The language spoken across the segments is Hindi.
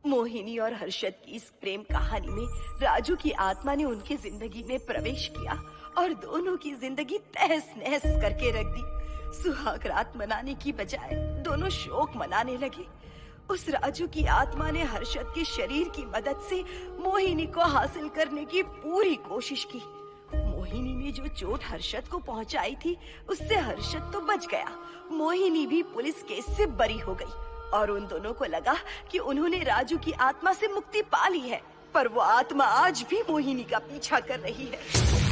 मोहिनी और हर्षद की इस प्रेम कहानी में राजू की आत्मा ने उनकी जिंदगी में प्रवेश किया और दोनों की जिंदगी तहस नहस करके रख दी। सुहाग रात मनाने की बजाय दोनों शोक मनाने लगे। उस राजू की आत्मा ने हर्षद के शरीर की मदद से मोहिनी को हासिल करने की पूरी कोशिश की। मोहिनी ने जो चोट हर्षद को पहुंचाई थी उससे हर्षद तो बच गया, मोहिनी भी पुलिस केस से बरी हो गई और उन दोनों को लगा कि उन्होंने राजू की आत्मा से मुक्ति पा ली है, पर वो आत्मा आज भी मोहिनी का पीछा कर रही है।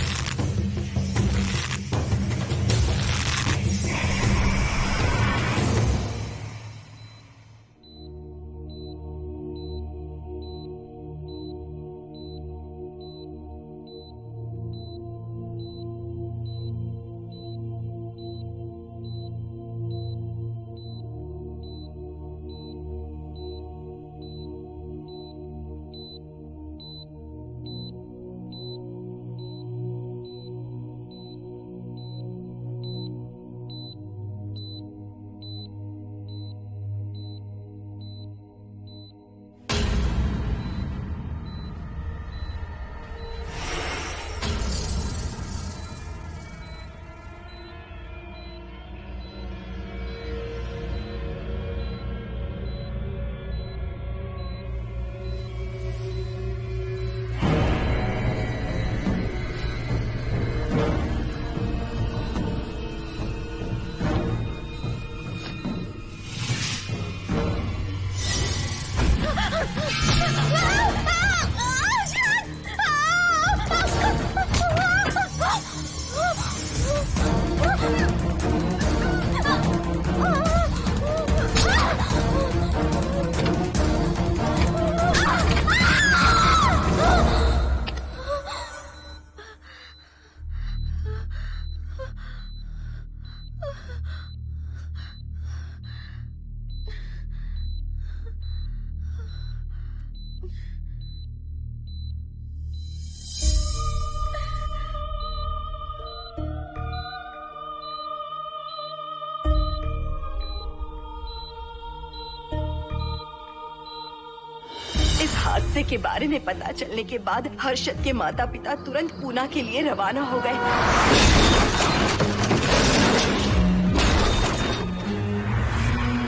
इस हादसे के बारे में पता चलने के बाद हर्षद के माता पिता तुरंत पूना के लिए रवाना हो गए।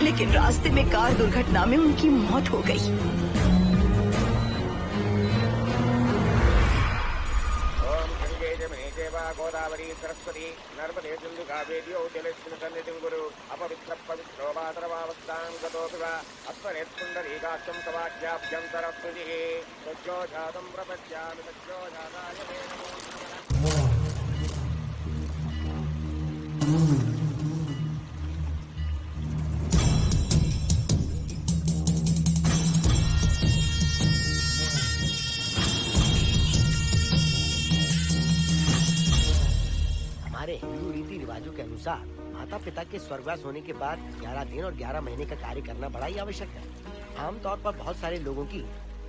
लेकिन रास्ते में कार दुर्घटना में उनकी मौत हो गई। गोदावरी सरस्वती नर्मदे सिंधु कावेरी जलेस्मिन् सन्निधिं गुरु अपवित्र पवित्रो वातरवावस्थां गतोऽपि वा अस्मरेत्पुण्डरीकाक्षं तवाख्याभ्यं सरस्वतिः सज्जो जातं प्रपद्यामि सज्जो जाताय मे नमो नमः। हमारे हिंदू रीति रिवाजों के अनुसार माता पिता के स्वर्गवास होने के बाद 11 दिन और 11 महीने का कार्य करना बड़ा ही आवश्यक है। आमतौर पर बहुत सारे लोगों की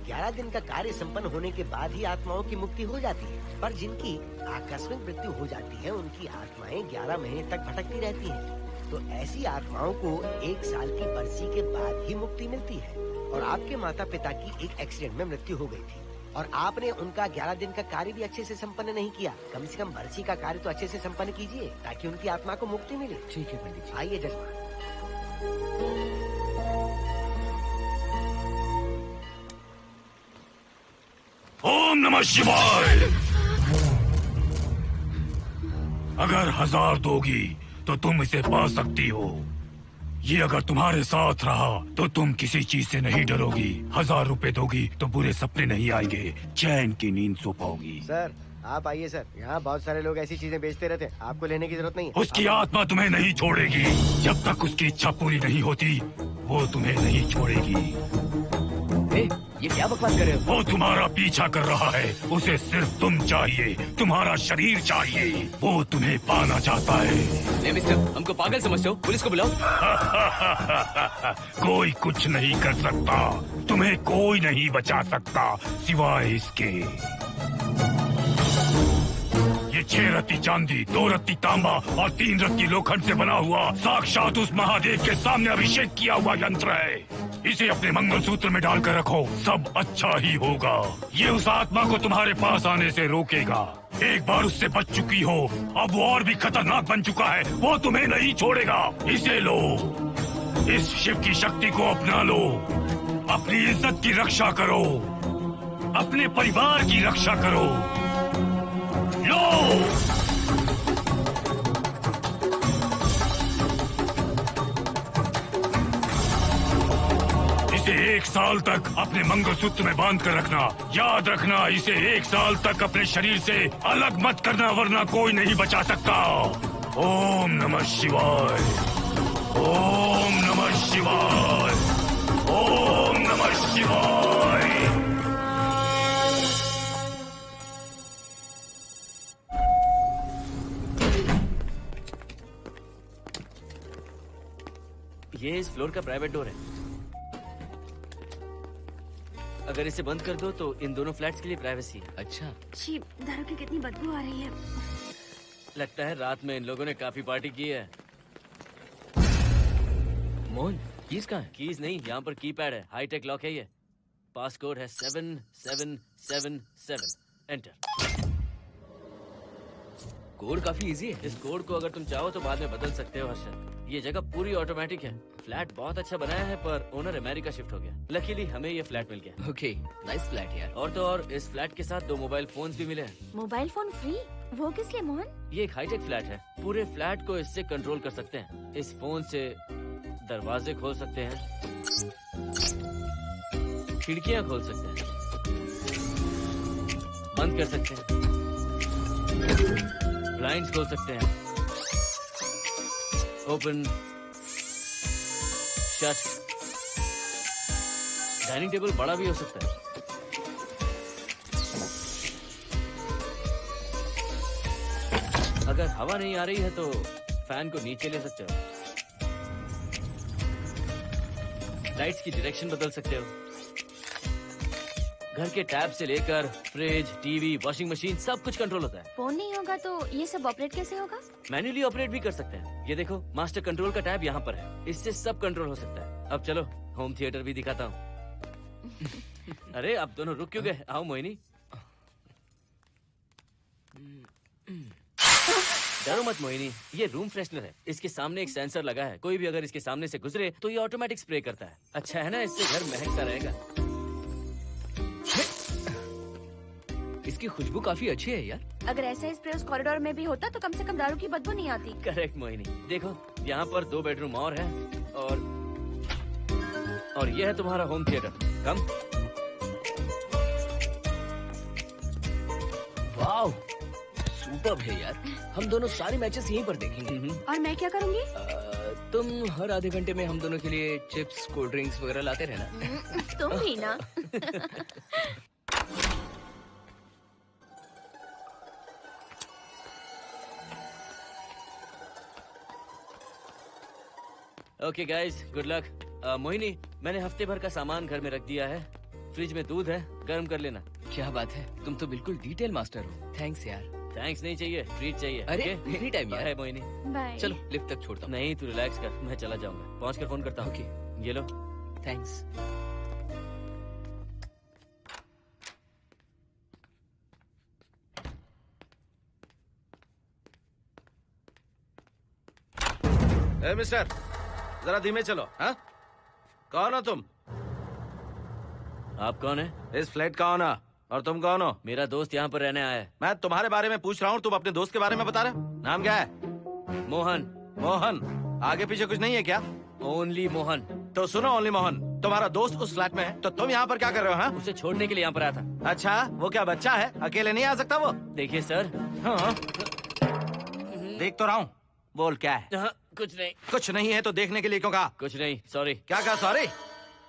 11 दिन का कार्य संपन्न होने के बाद ही आत्माओं की मुक्ति हो जाती है, पर जिनकी आकस्मिक मृत्यु हो जाती है उनकी आत्माएं 11 महीने तक भटकती रहती हैं। तो ऐसी आत्माओं को 1 साल की बरसी के बाद ही मुक्ति मिलती है। और आपके माता पिता की एक एक्सीडेंट में मृत्यु हो गई थी और आपने उनका 11 दिन का कार्य भी अच्छे से संपन्न नहीं किया। कम से कम बरसी का कार्य तो अच्छे से संपन्न कीजिए ताकि उनकी आत्मा को मुक्ति मिले। ठीक है पंडित जी। आइए जजमान। ओम नमः शिवाय। अगर 1000 दोगी तो तुम इसे पा सकती हो। ये अगर तुम्हारे साथ रहा तो तुम किसी चीज से नहीं डरोगी। 1000 रुपए दोगी तो बुरे सपने नहीं आएंगे, चैन की नींद सो पाओगी। सर आप आइए सर, यहाँ बहुत सारे लोग ऐसी चीजें बेचते रहते हैं, आपको लेने की जरूरत नहीं है। उसकी आत्मा तुम्हें नहीं छोड़ेगी। जब तक उसकी इच्छा पूरी नहीं होती वो तुम्हें नहीं छोड़ेगी। ये क्या बकवास कर रहे हो? वो तुम्हारा पीछा कर रहा है, उसे सिर्फ तुम चाहिए, तुम्हारा शरीर चाहिए। वो तुम्हें पाना चाहता है। मिस्टर, हमको पागल समझते हो? पुलिस को बुलाओ। कोई कुछ नहीं कर सकता, तुम्हें कोई नहीं बचा सकता सिवाय इसके। ये 6 रत्ती चांदी, 2 रत्ती तांबा और 3 रत्ती लोखंड से बना हुआ साक्षात उस महादेव के सामने अभिषेक किया हुआ यंत्र है। इसे अपने मंगलसूत्र में डालकर रखो, सब अच्छा ही होगा। ये उस आत्मा को तुम्हारे पास आने से रोकेगा। एक बार उससे बच चुकी हो, अब वो और भी खतरनाक बन चुका है, वो तुम्हें नहीं छोड़ेगा। इसे लो, इस शिव की शक्ति को अपना लो, अपनी इज्जत की रक्षा करो, अपने परिवार की रक्षा करो। लो! इसे 1 साल तक अपने मंगलसूत्र में बांध कर रखना। याद रखना, इसे 1 साल तक अपने शरीर से अलग मत करना, वरना कोई नहीं बचा सकता। ओम नमः शिवाय, ओम नमः शिवाय, ओम नमः शिवाय। ये इस फ्लोर का प्राइवेट डोर है। अगर इसे बंद कर दो तो इन दोनों फ्लैट्स के लिए प्राइवेसी है। अच्छा, छी, दारू की कितनी बदबू आ रही है। लगता है रात में इन लोगों ने काफी पार्टी की है। मोहन, कीज कहाँ है? कीज नहीं, यहाँ पर कीपैड है, हाईटेक लॉक है ये। पास कोड है 7777। एंटर। कोड काफी इजी है। इस कोड को अगर तुम चाहो तो बाद में बदल सकते हो हर्षद। ये जगह पूरी ऑटोमेटिक है। फ्लैट बहुत अच्छा बनाया है, पर ओनर अमेरिका शिफ्ट हो गया। लकीली हमें ये फ्लैट मिल गया। ओके, नाइस फ्लैट यार। और तो और इस फ्लैट के साथ 2 मोबाइल फोन्स भी मिले हैं। Mobile phone free? वो किस लिए मोहन? ये एक हाईटेक फ्लैट है, पूरे फ्लैट को इससे कंट्रोल कर सकते हैं। इस फोन से दरवाजे खोल सकते हैं, खिड़कियां खोल सकते हैं, बंद कर सकते हैं, ब्लाइंड्स खोल सकते हैं, ओपन, शट। डाइनिंग टेबल बड़ा भी हो सकता है। अगर हवा नहीं आ रही है तो फैन को नीचे ले सकते हो। लाइट्स की डायरेक्शन बदल सकते हो। घर के टैब से लेकर फ्रिज, टीवी, वॉशिंग मशीन सब कुछ कंट्रोल होता है। फोन नहीं होगा तो ये सब ऑपरेट कैसे होगा? मैन्युअली ऑपरेट भी कर सकते हैं। ये देखो, मास्टर कंट्रोल का टैब यहाँ पर है, इससे सब कंट्रोल हो सकता है। अब चलो होम थिएटर भी दिखाता हूँ। अरे आप दोनों रुक क्यों गए? आओ मोहिनी। डरो मत मोहिनी, ये रूम फ्रेशनर है। इसके सामने एक सेंसर लगा है, कोई भी अगर इसके सामने से गुजरे तो ये ऑटोमेटिक स्प्रे करता है। अच्छा है ना, इससे घर महकता रहेगा। इसकी खुशबू काफी अच्छी है यार। अगर ऐसा स्प्रे उस कॉरिडोर में भी होता तो कम से कम दारू की बदबू नहीं आती। करेक्ट मोहिनी। देखो, यहाँ पर 2 बेडरूम और है, और ये है तुम्हारा होम थिएटर। कम। वाओ, सुपर्ब है यार। हम दोनों सारे मैचेस यहीं पर देखेंगे। और मैं क्या करूँगी? तुम हर आधे घंटे में हम दोनों के लिए चिप्स, कोल्ड ड्रिंक्स वगैरह लाते रहना। तुम ही ना। Okay guys, good luck. Mohini, मैंने हफ्ते भर का सामान घर में रख दिया है। फ्रिज में दूध है, गर्म कर लेना। क्या बात है, तुम तो बिल्कुल डिटेल मास्टर हो। थैंक्स यार। थैंक्स नहीं चाहिए, ट्रीट चाहिए। अरे एनी टाइम यार। मोहिनी, बाय। चलो लिफ्ट तक छोड़ता हूँ। नहीं, तू रिलैक्स कर, मैं चला जाऊंगा। पहुँच कर फोन करता हूँ। ओके, ये लो। थैंक्स। ए मिस्टर, जरा धीमे चलो। हाँ, कौन हो तुम? आप कौन है? इस फ्लैट का ओनर। और तुम कौन हो? मेरा दोस्त यहाँ पर रहने आया है। मैं तुम्हारे बारे में पूछ रहा हूँ, तुम अपने दोस्त के बारे में बता रहे हो? नाम क्या है? मोहन। मोहन? आगे पीछे कुछ नहीं है क्या? ओनली मोहन। तो सुनो ओनली मोहन, तुम्हारा दोस्त उस फ्लैट में है, तो तुम यहाँ पर क्या कर रहे हो? हाँ? उसे छोड़ने के लिए यहाँ पर आया था। अच्छा, वो क्या बच्चा है? अकेले नहीं आ सकता वो? देखिए सर। हाँ। देख तो रहा हूँ, बोल क्या है? हाँ, कुछ नहीं। कुछ नहीं है तो देखने के लिए क्यों कहा? कुछ नहीं, सॉरी। क्या कहा सॉरी?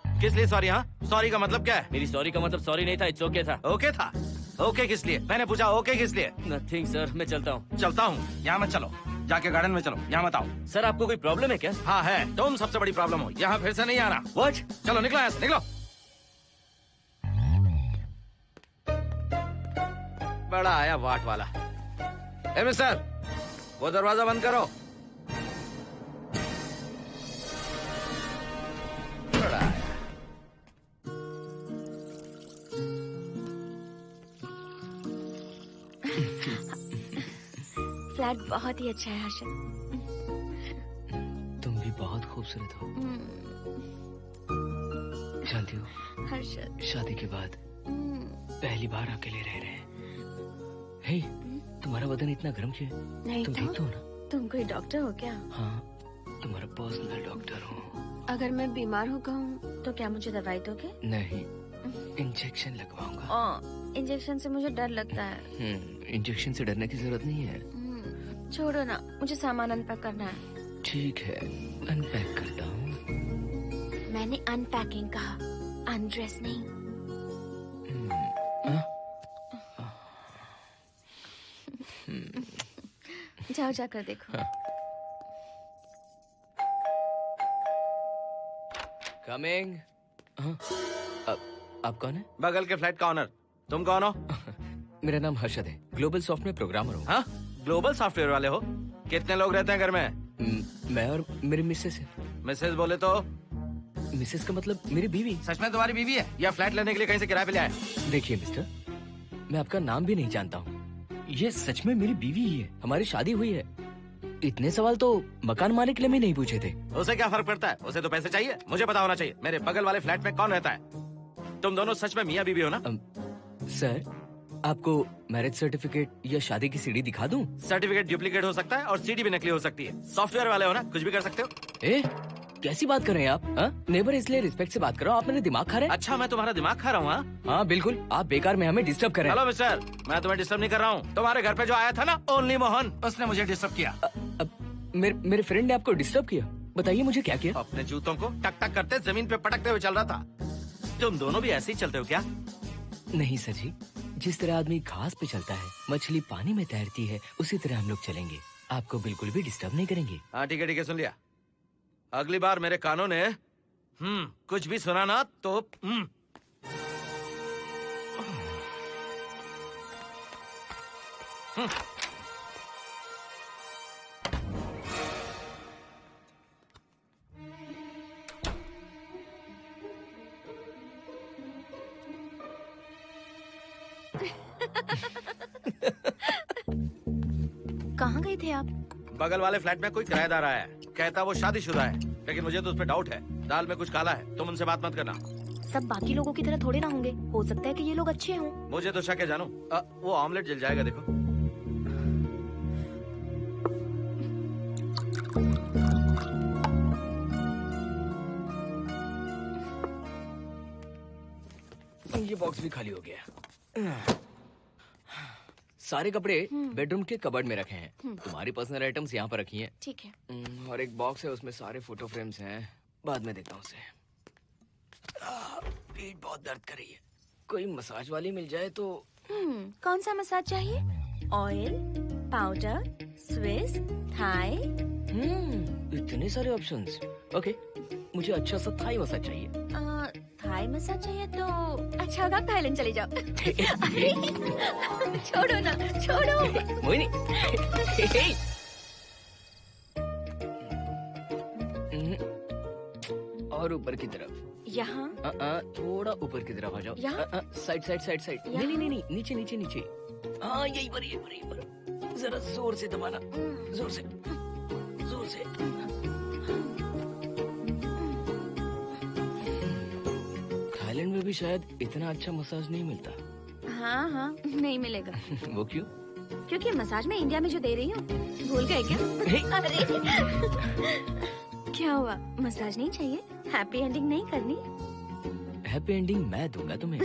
किस लिए सॉरी? हाँ, सॉरी का मतलब क्या है? मेरी सॉरी का मतलब सॉरी नहीं था, इट्स ओके था। ओके था? ओके किस लिए? मैंने पूछा ओके किस लिए? नथिंग सर, मैं चलता हूँ। चलता हूँ? यहाँ मत चलो, जाके गार्डन में चलो, यहाँ मत आओ। सर, आपको कोई प्रॉब्लम है क्या? हाँ है, तुम सबसे बड़ी प्रॉब्लम हो। यहाँ फिर से नहीं आना। व्हाट? चलो निकलो यहाँ से, निकलो। बड़ा आया वाट वाला। ए मिस्टर, वो दरवाजा बंद करो। बड़ा आया। फ्लैट बहुत ही अच्छा है हर्षद। तुम भी बहुत खूबसूरत हो। जानती हो, हर्षद शादी के बाद पहली बार अकेले रह रहे हैं। हे, तुम्हारा बदन इतना गर्म क्यों है? नहीं तुम तो ठीक तो हो ना? तुम कोई डॉक्टर हो क्या? हाँ, तुम्हारा पर्सनल डॉक्टर हूँ। अगर मैं बीमार हो गई तो क्या मुझे दवाई दोगे? नहीं, इंजेक्शन लगवाऊंगा। इंजेक्शन से मुझे डर लगता है। इंजेक्शन से डरने की जरूरत नहीं है। छोड़ो ना, मुझे सामान अनपैक करना है। ठीक है, अनपैक करता हूँ। मैंने अनपैकिंग कहा, अनड्रेस नहीं। जाओ जाकर देखो। कमिंग। आप कौन है? बगल के फ्लैट का ऑनर। तुम कौन हो? मेरा नाम हर्षद है, ग्लोबल सॉफ्टवेयर प्रोग्रामर हूँ। हाँ, ग्लोबल सॉफ्टवेयर वाले हो? कितने लोग रहते हैं घर में? मैं और मेरी मिसेस है। मिसेज बोले तो? मिसेस का मतलब मेरी बीवी। सच में तुम्हारी बीवी है या फ्लैट लेने के लिए कहीं से किराए पे ले आए? देखिए मिस्टर, मैं आपका नाम भी नहीं जानता हूँ। ये सच में मेरी बीवी ही है, हमारी शादी हुई है। इतने सवाल तो मकान मालिक ने भी नहीं पूछे थे। उसे क्या फर्क पड़ता है? उसे तो पैसे चाहिए, मुझे पता होना चाहिए। मेरे बगल वाले फ्लैट में कौन रहता है? तुम दोनों सच में मियाँ बीवी हो ना? सर, आपको मैरिज सर्टिफिकेट या शादी की सीडी दिखा दूं? सर्टिफिकेट डुप्लीकेट हो सकता है और सीडी भी नकली हो सकती है। सॉफ्टवेयर वाले हो ना, कुछ भी कर सकते हो। ए, कैसी बात कर रहे हैं आप? नेबर, इसलिए रिस्पेक्ट से बात करो। आप मेरे दिमाग खा रहे हैं? अच्छा, मैं तुम्हारा दिमाग खा रहा हूँ? हाँ बिल्कुल, आप बेकार में हमें डिस्टर्ब कर रहे हैं। हेलो मिस्टर, मैं तुम्हें डिस्टर्ब नहीं कर रहा हूँ। तुम्हारे घर पे जो आया था ना, ओनली मोहन, उसने मुझे डिस्टर्ब किया। मेरे फ्रेंड ने आपको डिस्टर्ब किया? बताइए मुझे क्या किया? अपने जूतों को टक टक करते जमीन पे पटकते हुए चल रहा था। तुम दोनों भी ऐसे ही चलते हो क्या? नहीं सर जी, जिस तरह आदमी घास पे चलता है, मछली पानी में तैरती है, उसी तरह हम लोग चलेंगे। आपको बिल्कुल भी डिस्टर्ब नहीं करेंगे। हाँ ठीक है, सुन लिया। अगली बार मेरे कानों ने कुछ भी सुना ना तो कहाँ गए थे आप? बगल वाले फ्लैट में कोई किराएदार आया है, कहता वो शादीशुदा है, लेकिन मुझे तो उस पर डाउट है। दाल में कुछ काला है, तुम उनसे बात मत करना। सब बाकी लोगों की तरह थोड़े ना होंगे, हो सकता है कि ये लोग अच्छे हों। मुझे तो शक है जानू। वो ऑमलेट जल जाएगा, देखो। ये बॉक्स भी खाली हो गया। सारे कपड़े बेडरूम के कबर्ड में रखे हैं। तुम्हारी पर्सनल आइटम्स यहाँ पर रखी हैं। ठीक है। और एक बॉक्स है, उसमें सारे फोटो फ्रेम्स हैं। बाद में देखता हूँ उसे। पीठ बहुत दर्द कर रही है, कोई मसाज वाली मिल जाए तो। कौन सा मसाज चाहिए? Oil, powder, Swiss, Thai? इतने सारे ऑप्शंस। ओके, मुझे अच्छा सा थाई मसाज चाहिए। थाई मसाज चाहिए तो अच्छा होगा थाईलैंड चले जाओ। अरे छोड़ो ना, छोड़ो। मोहिनी। और ऊपर की तरफ। यहाँ? थोड़ा ऊपर की तरफ आ जाओ। यहाँ? Side side side side. नहीं नहीं नहीं, नीचे नीचे नीचे। हाँ यही पर, यही पर, यही पर। जरा जोर से दबाना, जोर से, जोर से। थाईलैंड में भी शायद इतना अच्छा मसाज नहीं मिलता। हाँ हाँ, नहीं मिलेगा। वो क्यों? क्योंकि मसाज मैं इंडिया में जो दे रही हूँ, भूल गए क्या? अरे क्या हुआ, मसाज नहीं चाहिए? हैप्पी एंडिंग नहीं करनी? हैप्पी एंडिंग मैं दूंगा तुम्हें।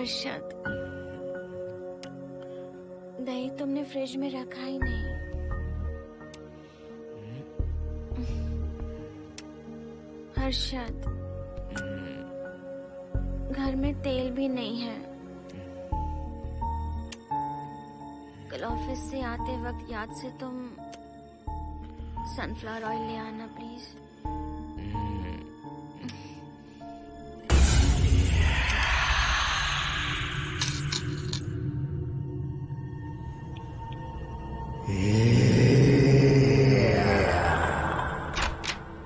हर्षद, दही तुमने फ्रिज में रखा ही नहीं। हर्षद, घर में तेल भी नहीं है। कल ऑफिस से आते वक्त याद से तुम सनफ्लावर ऑयल ले आना प्लीज।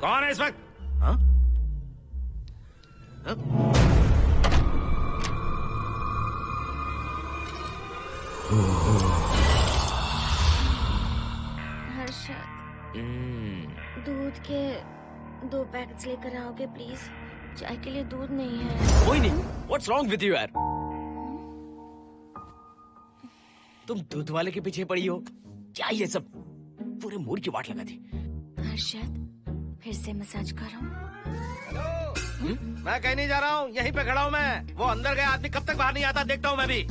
कौन है इस वक्त? हाँ? हाँ? हर्षद, दूध के 2 पैकेट्स लेकर आओगे प्लीज? चाय के लिए दूध नहीं है। कोई नहीं। What's wrong with you यार? तुम दूध वाले के पीछे पड़ी हो? क्या ये सब? पूरे मूड की वाट लगा दी। हर्षद, फिर से मसाज करो। मैं कहीं नहीं जा रहा हूँ, यहीं पे खड़ा हूँ मैं। वो अंदर गया आदमी कब तक बाहर नहीं आता, देखता हूँ मैं भी।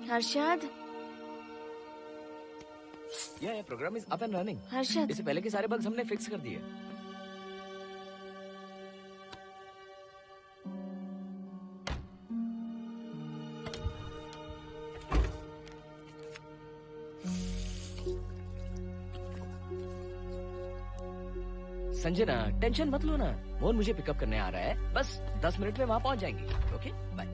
हर्षद, ये program is up and running. Harshad, इससे पहले के सारे बग्स हमने फिक्स कर दिए। संजना, टेंशन मत लो ना, मोहन मुझे पिकअप करने आ रहा है, बस 10 मिनट में वहां पहुंच जाएंगे। Okay bye.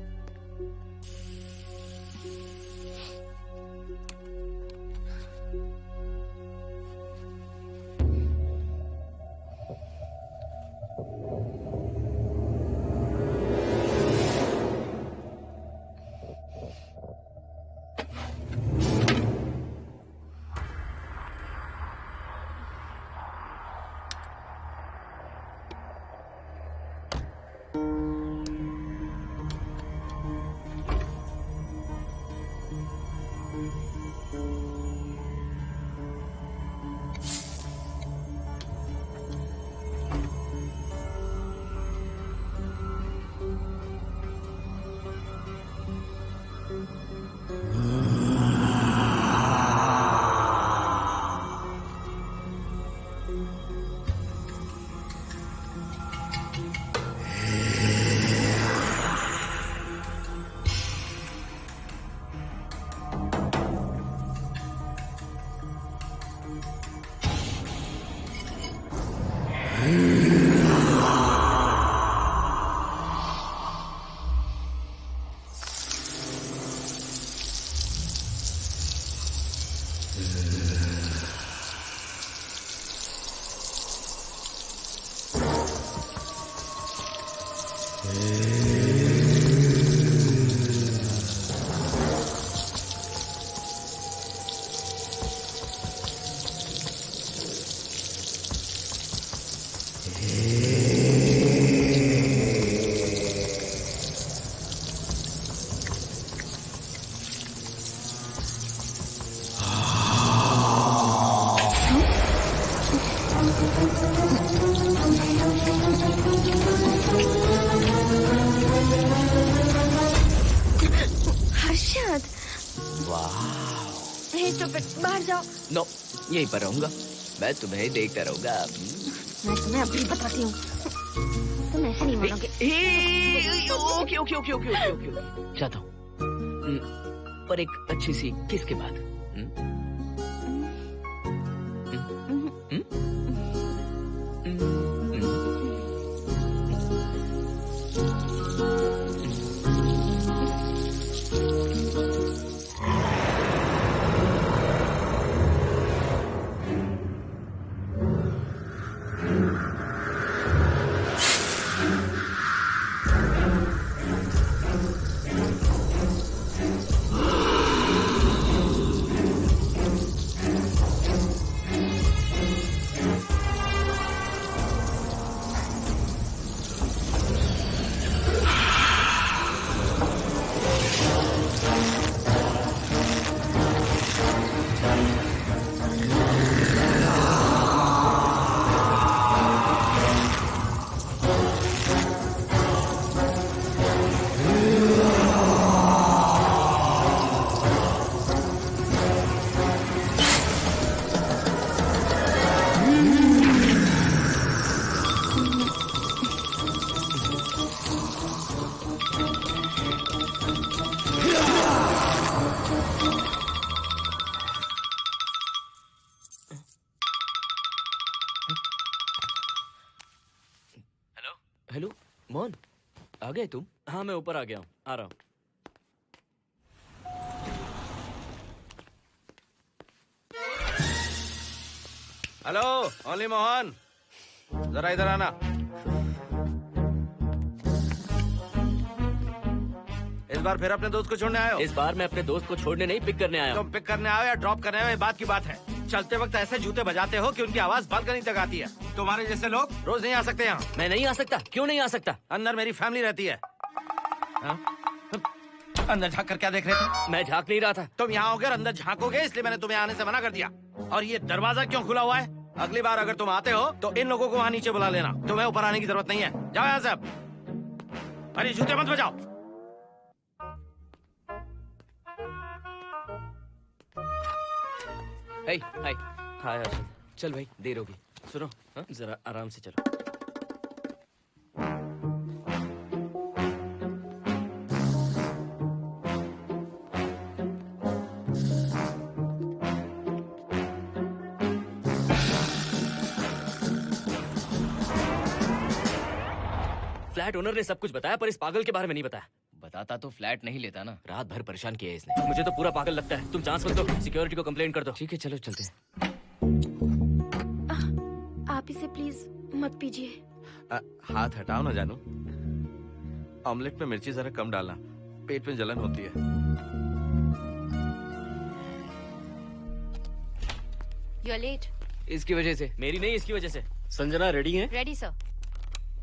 नो, यहीं पर रहूंगा, मैं तुम्हें देखता रहूंगा। मैं तुम्हें अभी बताती हूँ, तुम ऐसे नहीं मानोगे। Okay okay okay okay okay okay, चाहता हूँ, पर एक अच्छी सी किस के बाद। हेलो मोहन, आ गए तुम? हाँ मैं ऊपर आ गया हूँ, आ रहा हूँ। हेलो ओनली मोहन, जरा इधर आना। इस बार फिर अपने दोस्त को छोड़ने आए हो? इस बार मैं अपने दोस्त को छोड़ने नहीं, पिक करने आया हूँ। तुम पिक करने आए हो या ड्रॉप करने आए हो, ये बात की बात है। चलते वक्त ऐसे जूते बजाते हो कि उनकी आवाज बालकनी तक आती है। तुम्हारे जैसे लोग रोज नहीं आ सकते यहाँ। मैं नहीं आ सकता? क्यों नहीं आ सकता? अंदर मेरी फैमिली रहती है। अंदर झांक कर क्या देख रहे थे? मैं झांक नहीं रहा था। तुम यहाँ होकर अंदर झांकोगे, इसलिए मैंने तुम्हें आने से मना कर दिया। और ये दरवाजा क्यों खुला हुआ है? अगली बार अगर तुम आते हो तो इन लोगों को वहाँ नीचे बुला लेना। तुम्हें ऊपर आने की जरूरत नहीं है। जाओ यहाँ से अब। अरे जूते मत बजाओ। हाय हाय हाय हर्षद। चल भाई देर होगी। सुनो हाँ जरा आराम से चलो। फ्लैट ओनर ने सब कुछ बताया पर इस पागल के बारे में नहीं बताया। बताता तो फ्लैट नहीं लेता ना। रात भर परेशान किया है इसने। मुझे तो पूरा पागल लगता है। तुम चांस मत दो, सिक्योरिटी को कंप्लेंट कर दो। ठीक है चलो चलते हैं। आप इसे प्लीज मत पीजिए। हाथ हटाओ ना जानू। ऑमलेट में मिर्ची जरा कम डालना, पेट में जलन होती है। You are late. इसकी वजह से। मेरी नहीं, इसकी वजह से। संजना रेडी हैं? Ready sir.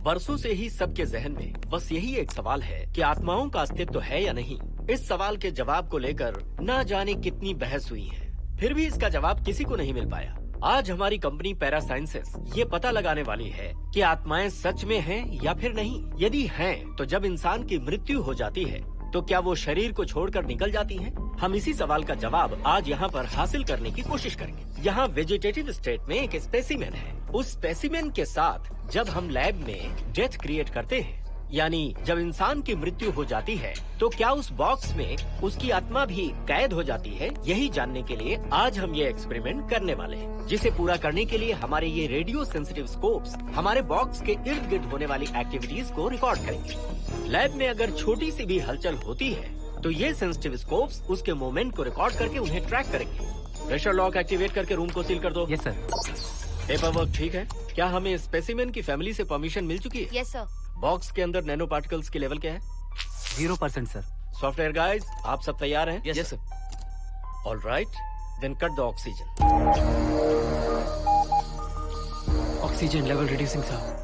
बरसों से ही सबके जहन में बस यही एक सवाल है कि आत्माओं का अस्तित्व है या नहीं। इस सवाल के जवाब को लेकर ना जाने कितनी बहस हुई है, फिर भी इसका जवाब किसी को नहीं मिल पाया। आज हमारी कंपनी पैरा साइंसेस ये पता लगाने वाली है कि आत्माएं सच में हैं या फिर नहीं। यदि हैं, तो जब इंसान की मृत्यु हो जाती है तो क्या वो शरीर को छोड़कर निकल जाती हैं? हम इसी सवाल का जवाब आज यहाँ पर हासिल करने की कोशिश करेंगे। यहाँ वेजिटेटिव स्टेट में एक स्पेसिमेन है। उस स्पेसिमेन के साथ जब हम लैब में डेथ क्रिएट करते हैं, यानी जब इंसान की मृत्यु हो जाती है, तो क्या उस बॉक्स में उसकी आत्मा भी कैद हो जाती है? यही जानने के लिए आज हम ये एक्सपेरिमेंट करने वाले हैं, जिसे पूरा करने के लिए हमारे ये रेडियो सेंसिटिव स्कोप्स हमारे बॉक्स के इर्द गिर्द होने वाली एक्टिविटीज को रिकॉर्ड करेंगे। लैब में अगर छोटी सी भी हलचल होती है तो ये सेंसिटिव स्कोप्स उसके मूवमेंट को रिकॉर्ड करके उन्हें ट्रैक करेंगे। प्रेशर लॉक एक्टिवेट करके रूम को सील कर दो। Yes sir. पेपर वर्क ठीक है? क्या हमें स्पेसिमेन की फैमिली से परमिशन मिल चुकी है? Yes sir. बॉक्स के अंदर नैनो पार्टिकल्स की लेवल क्या है? 0% सर। सॉफ्टवेयर गाइस, आप सब तैयार हैं? Yes sir. All right, then cut the oxygen. Oxygen level reducing sir.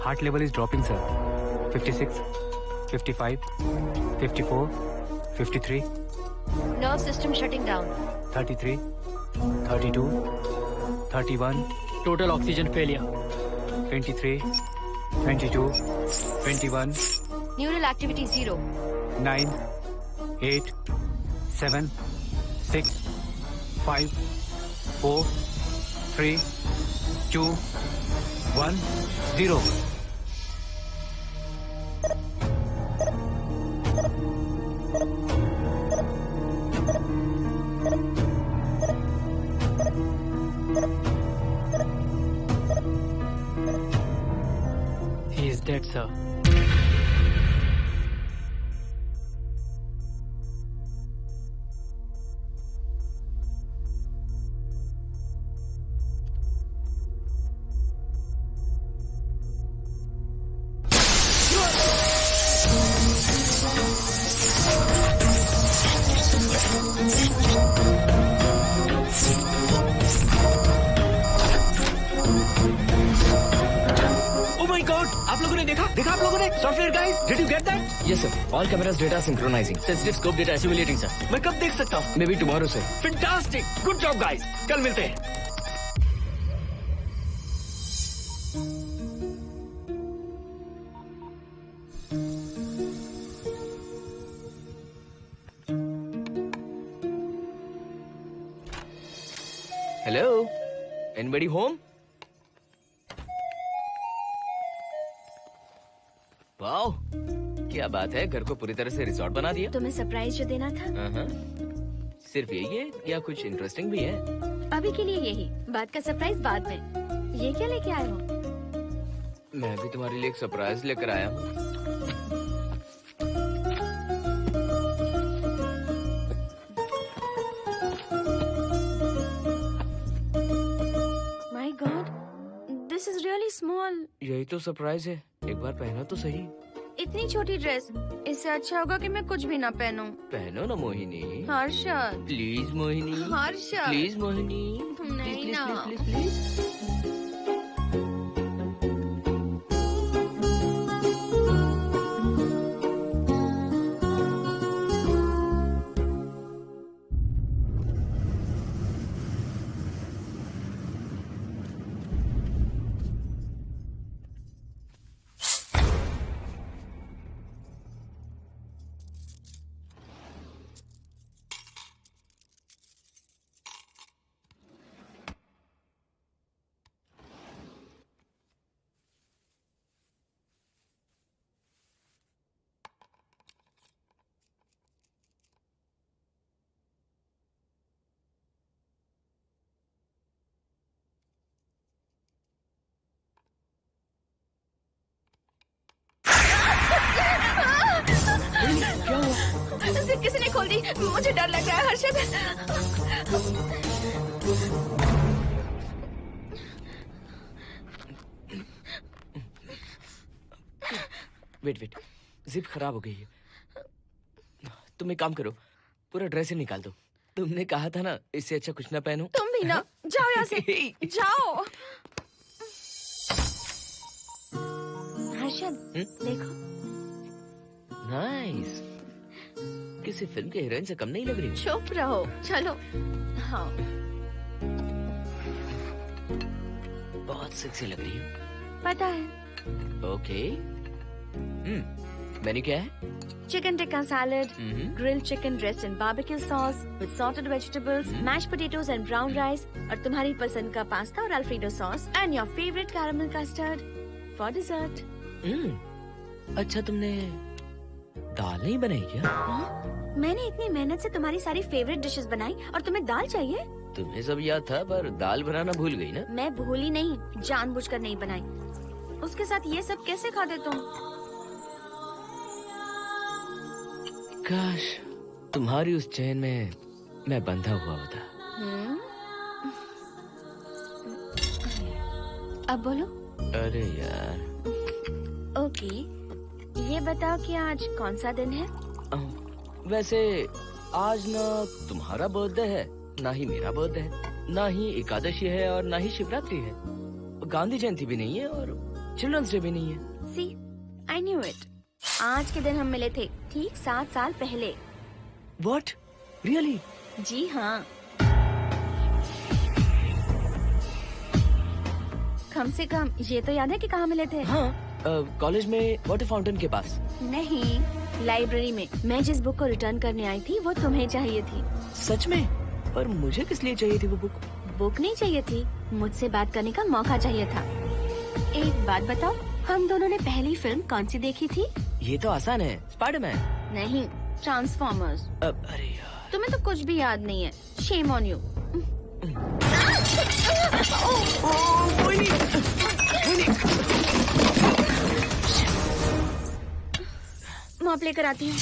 Heart level is dropping sir. 56, 55, 54, 53, Nerve system shutting down. 33, 32, 31. Total oxygen failure. 23, 22, 21. Neural activity 0. 9, 8, 7, 6, 5, 4, 3, 2, 1, 0. He is dead, sir. आप लोगों ने देखा आप लोगों ने? Software guys, did you get that? Yes, sir. All cameras data synchronizing. Sensitive scope data assimilating sir. मैं कब देख सकता हूँ? Maybe tomorrow, sir. Fantastic, good job guys, कल मिलते हैं। Hello? Anybody home? वाओ, क्या बात है, घर को पूरी तरह से रिसोर्ट बना दिया। तुम्हें सरप्राइज जो देना था। सिर्फ यही है या कुछ इंटरेस्टिंग भी है? अभी के लिए यही, बाद का सरप्राइज बाद में। ये क्या लेके आए हो? मैं भी तुम्हारे लिए एक सरप्राइज लेकर आया हूँ। My God, this is really small. यही तो सरप्राइज है, एक बार पहना तो सही। इतनी छोटी ड्रेस, इससे अच्छा होगा कि मैं कुछ भी ना पहनूं। पहनो ना मोहिनी। हर्षद, प्लीज मोहिनी। हर्षद, प्लीज मोहिनी। नहीं ना। Please please. जिप किसी ने खोल दी, मुझे डर लग रहा है हर्षद। वेट, जिप खराब हो गई है। तुम एक काम करो, पूरा ड्रेस ही निकाल दो। तुमने कहा था ना इससे अच्छा कुछ ना पहनो। तुम भी ना, जाओ यहाँ से, जाओ। हर्षद देखो। नाइस, किसी फिल्म के हीरोइन से कम नहीं लग रही। चुप रहो, चलो। हाँ, बहुत सेक्सी लग रही हो। पता है। ओके। मेन्यू क्या है? Chicken tikka salad, grilled chicken dressed in barbecue sauce with salted vegetables, mashed potatoes and brown rice, और तुम्हारी पसंद का पास्ता और alfredo sauce, and your favorite caramel custard for dessert. अच्छा, तुमने दाल नहीं बनाई क्या? मैंने इतनी मेहनत से तुम्हारी सारी फेवरेट डिशेस बनाई और तुम्हें दाल चाहिए? तुम्हें सब याद था पर दाल बनाना भूल गई ना? मैं भूली नहीं, जानबूझकर नहीं बनाई। उसके साथ ये सब कैसे खाते तुम? काश तुम्हारी उस चैन में मैं बंधा हुआ होता। अब बोलो। अरे यार। ओके, ये बताओ कि आज कौन सा दिन है? वैसे आज ना तुम्हारा बर्थडे है, ना ही मेरा बर्थडे है, ना ही एकादशी है और ना ही शिवरात्रि है, गांधी जयंती भी नहीं है और चिल्ड्रंस डे भी नहीं है। सी, आई न्यू इट। आज के दिन हम मिले थे ठीक 7 साल पहले। What? Really? जी हाँ। कम से कम ये तो याद है कि कहाँ मिले थे? हाँ, कॉलेज में वाटर फाउंटेन के पास। नहीं, लाइब्रेरी में। मैं जिस बुक को रिटर्न करने आई थी वो तुम्हें चाहिए थी। सच में? पर मुझे किस लिए चाहिए थी वो बुक? बुक नहीं चाहिए थी, मुझसे बात करने का मौका चाहिए था। एक बात बताओ, हम दोनों ने पहली फिल्म कौन सी देखी थी? ये तो आसान है, स्पाइडरमैन। नहीं, ट्रांसफॉर्मर्स। अरे यार, तुम्हें तो कुछ भी याद नहीं है। Shame on you. मॉप लेकर आती हूँ।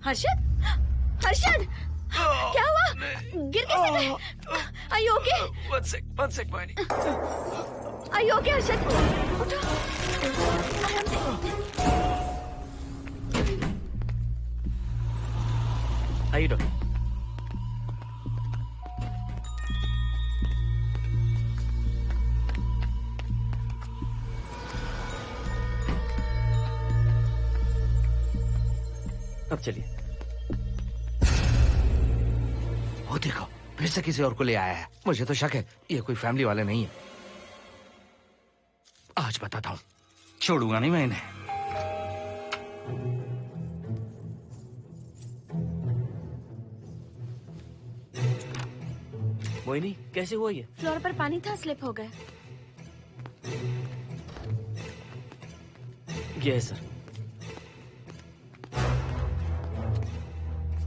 हर्षद, हर्षद, क्या हुआ? गिर कैसे गए? Are you okay? One sec, Moini. Are you okay, Harshad? उठो, आराम से। आइए डॉक्टर। अब चलिए। वो देखो, फिर से किसी और को ले आया है। मुझे तो शक है ये कोई फैमिली वाले नहीं है। आज बताता हूँ, छोड़ूंगा नहीं मैं इन्हें। मोहिनी, कैसे हुआ ये? फ्लोर पर पानी था, स्लिप हो गए। ये है सर।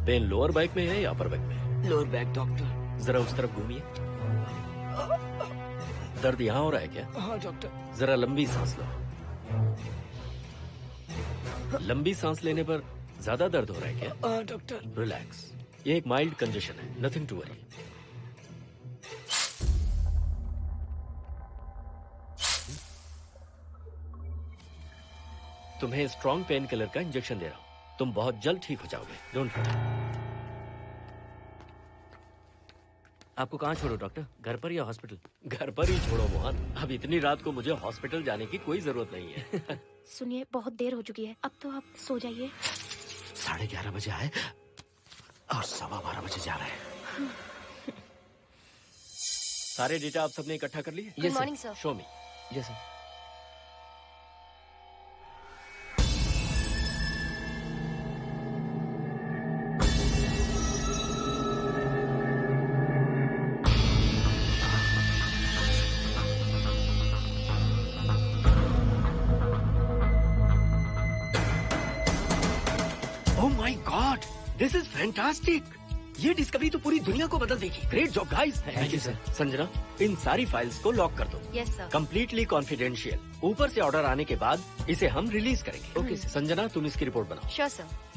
पेन लोअर बैक में है या अपर बैक में? Lower back doctor. जरा उस तरफ घूमिए। दर्द यहाँ हो रहा है क्या? हाँ डॉक्टर। जरा लंबी सांस लो। लंबी सांस लेने पर ज्यादा दर्द हो रहा है क्या? हाँ डॉक्टर। रिलैक्स, ये एक माइल्ड कंजेशन है, नथिंग टू वरी। तुम्हें स्ट्रॉन्ग पेन किलर का इंजेक्शन दे रहा हूं, तुम बहुत जल्द ठीक हो जाओगे। Don't worry. आपको कहाँ छोड़ो डॉक्टर, घर पर या हॉस्पिटल? घर पर ही छोड़ो मोहन, अब इतनी रात को मुझे हॉस्पिटल जाने की कोई जरूरत नहीं है। सुनिए, बहुत देर हो चुकी है, अब तो आप सो जाइए। 11:30 बजे आए और 12:15 बजे जा रहे हैं। सारे डेटा आप सबने इकट्ठा कर लिए? Good morning, sir. Show me. Yes sir. This is fantastic. ये डिस्कवरी तो पूरी दुनिया को बदल देगी। Great job guys. Thank you sir. Sanjana, इन सारी फाइल्स को लॉक कर दो। Yes sir. Completely confidential. ऊपर से ऑर्डर आने के बाद इसे हम रिलीज करेंगे। ओके संजना, तुम इसकी रिपोर्ट बनाओ। Sure sir.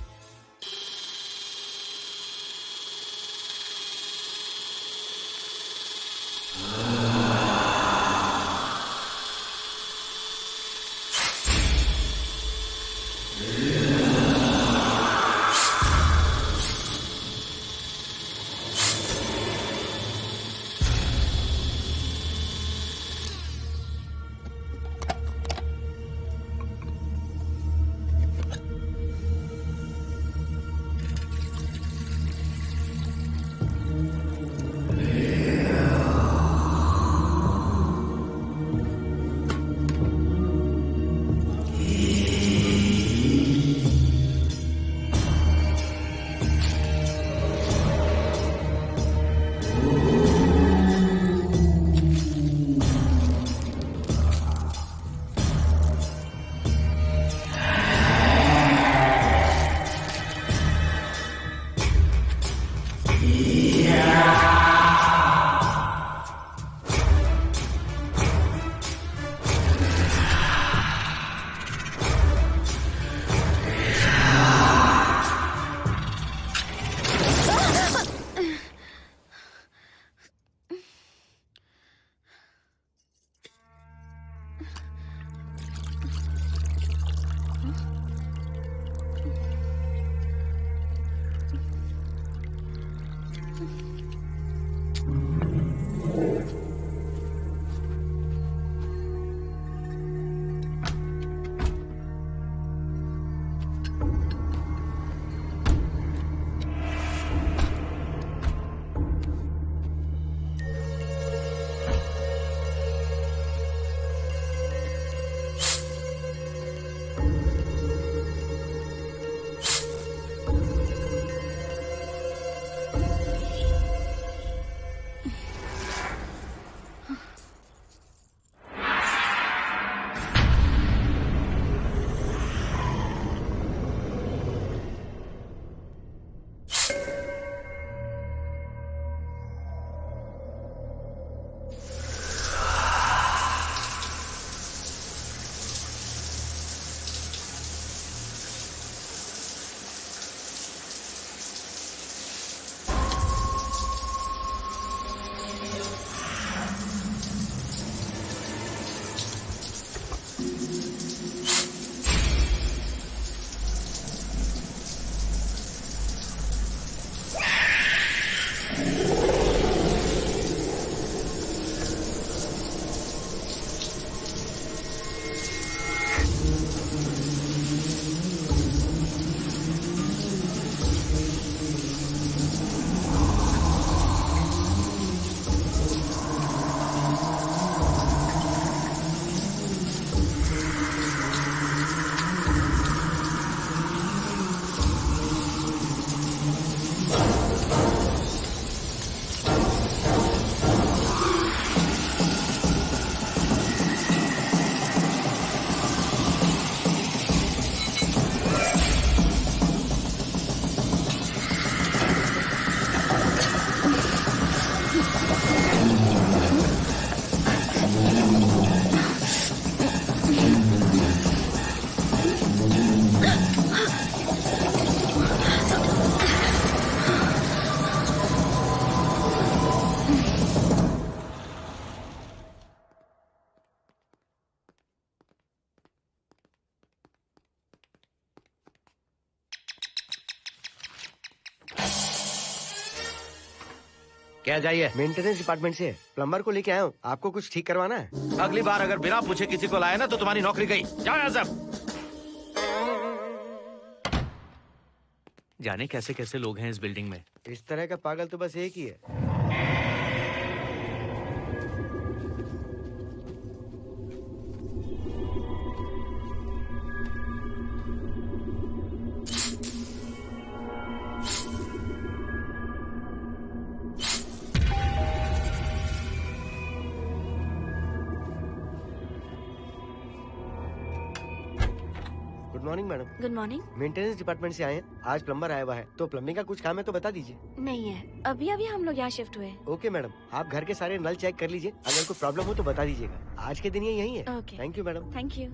क्या चाहिए? मेंटेनेंस डिपार्टमेंट से प्लम्बर को लेके आया हूँ। आपको कुछ ठीक करवाना है? अगली बार अगर बिना पूछे किसी को लाए ना तो तुम्हारी नौकरी गई। जाओ यहाँ सब। जाने कैसे कैसे लोग हैं इस बिल्डिंग में। इस तरह का पागल तो बस एक ही है। Good morning madam. Good morning. Maintenance department से आए हैं। आज प्लम्बर आया हुआ है, तो प्लम्बिंग का कुछ काम है तो बता दीजिए। नहीं है, अभी अभी हम लोग यहाँ शिफ्ट हुए। ओके मैडम, आप घर के सारे नल चेक कर लीजिए, अगर कोई प्रॉब्लम हो तो बता दीजिएगा। आज के दिन ये यही है। Okay. Thank you madam. Thank you.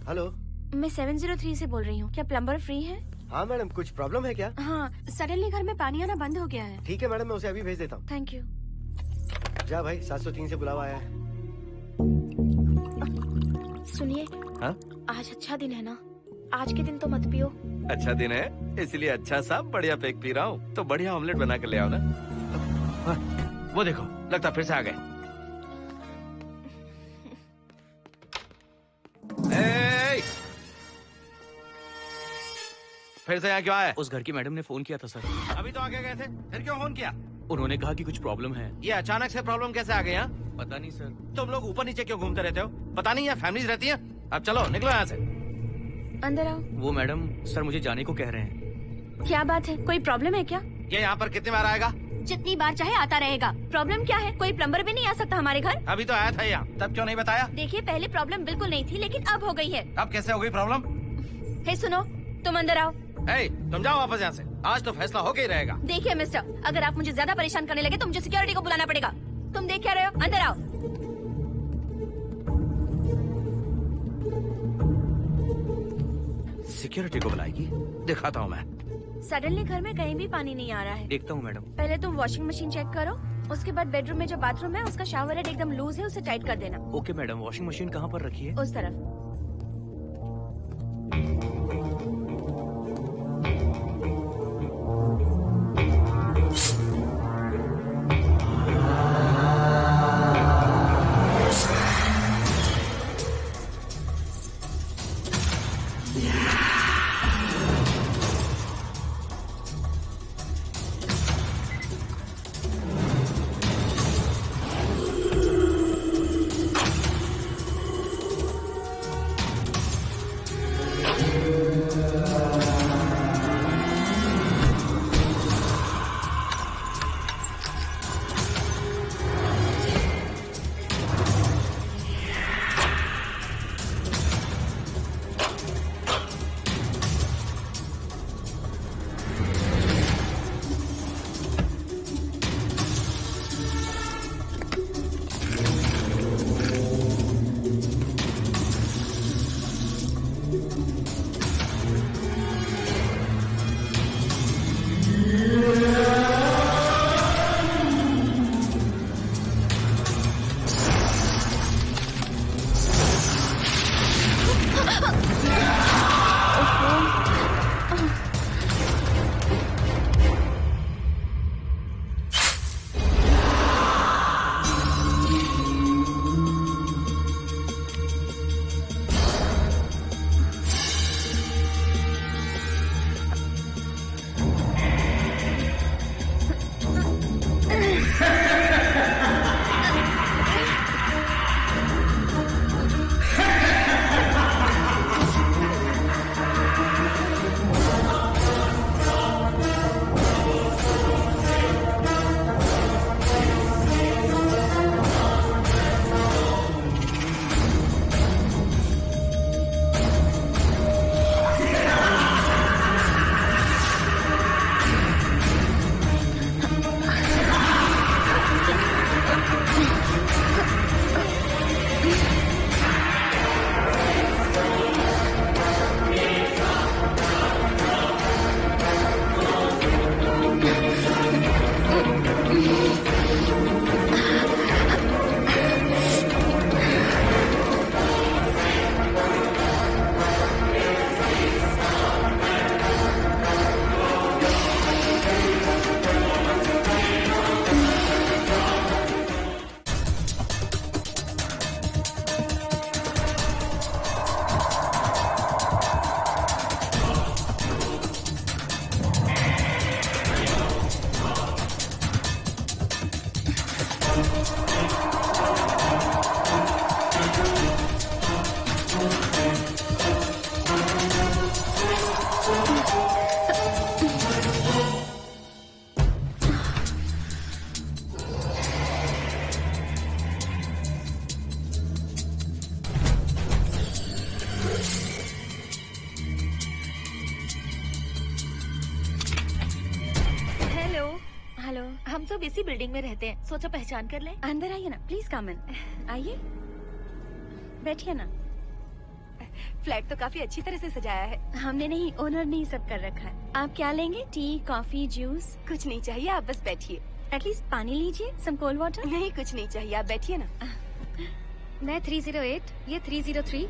Hello, मैं 703 से बोल रही हूँ। क्या प्लम्बर फ्री है? हाँ मैडम, कुछ प्रॉब्लम है क्या? हाँ, सडनली घर में पानी आना बंद हो गया है। ठीक है मैडम, मैं उसे अभी भेज देता हूँ। Thank you. जा भाई, 703 से बुलावा आया है। सुनिए, हाँ? आज अच्छा दिन है ना? आज के दिन तो मत पियो। अच्छा दिन है, इसलिए अच्छा सा बढ़िया पेक पी रहा हूँ। तो बढ़िया ऑमलेट बना कर ले आओ ना। वो देखो, लगता फिर से आ गए। फिर से यहाँ क्यों आया? उस घर की मैडम ने फोन किया था सर। अभी तो आगे गए थे, फिर क्यों फोन किया? उन्होंने कहा कि कुछ प्रॉब्लम है। ये अचानक से प्रॉब्लम कैसे आ गई यहाँ? पता नहीं सर। तुम लोग ऊपर नीचे क्यों घूमते रहते हो? पता नहीं यहाँ फैमिलीज रहती हैं? अब चलो निकलो यहाँ से। अंदर आओ। वो मैडम सर मुझे जाने को कह रहे हैं। क्या बात है, कोई प्रॉब्लम है क्या? ये यहाँ पर कितनी बार आएगा? जितनी बार चाहे आता रहेगा। प्रॉब्लम क्या है? कोई प्लम्बर भी नहीं आ सकता हमारे घर? अभी तो आया था यहाँ, तब क्यों नहीं बताया? देखिए, पहले प्रॉब्लम बिल्कुल नहीं थी, लेकिन अब हो गई है। अब कैसे हो गई प्रॉब्लम? हे सुनो, तुम अंदर आओ। तुम जाओ वापस यहाँ से। आज तो फैसला होके ही रहेगा। देखिए मिस्टर, अगर आप मुझे ज्यादा परेशान करने लगे तो मुझे सिक्योरिटी को बुलाना पड़ेगा। तुम देख क्या रहे हो? अंदर आओ। सिक्योरिटी को बुलाएगी? दिखाता हूँ मैं। सडनली घर में कहीं भी पानी नहीं आ रहा है। देखता हूँ मैडम। पहले तुम वॉशिंग मशीन चेक करो, उसके बाद बेडरूम में जो बाथरूम है उसका शावर हेड एकदम लूज है, उसे टाइट कर देना। Okay madam. वॉशिंग मशीन कहाँ पर रखी है? उस तरफ। हम सब इसी बिल्डिंग में रहते हैं, सोचा पहचान कर ले। अंदर आइए ना, प्लीज कम इन। आइए, बैठिए ना। फ्लैट तो काफी अच्छी तरह से सजाया है। हमने नहीं, ओनर ने ही सब कर रखा है। आप क्या लेंगे? T, coffee, juice? कुछ नहीं चाहिए, आप बस बैठिए। एटलीस्ट पानी लीजिए, सम कोल्ड वाटर। नहीं, कुछ नहीं चाहिए, आप बैठिए ना। मैं 308, ये 303,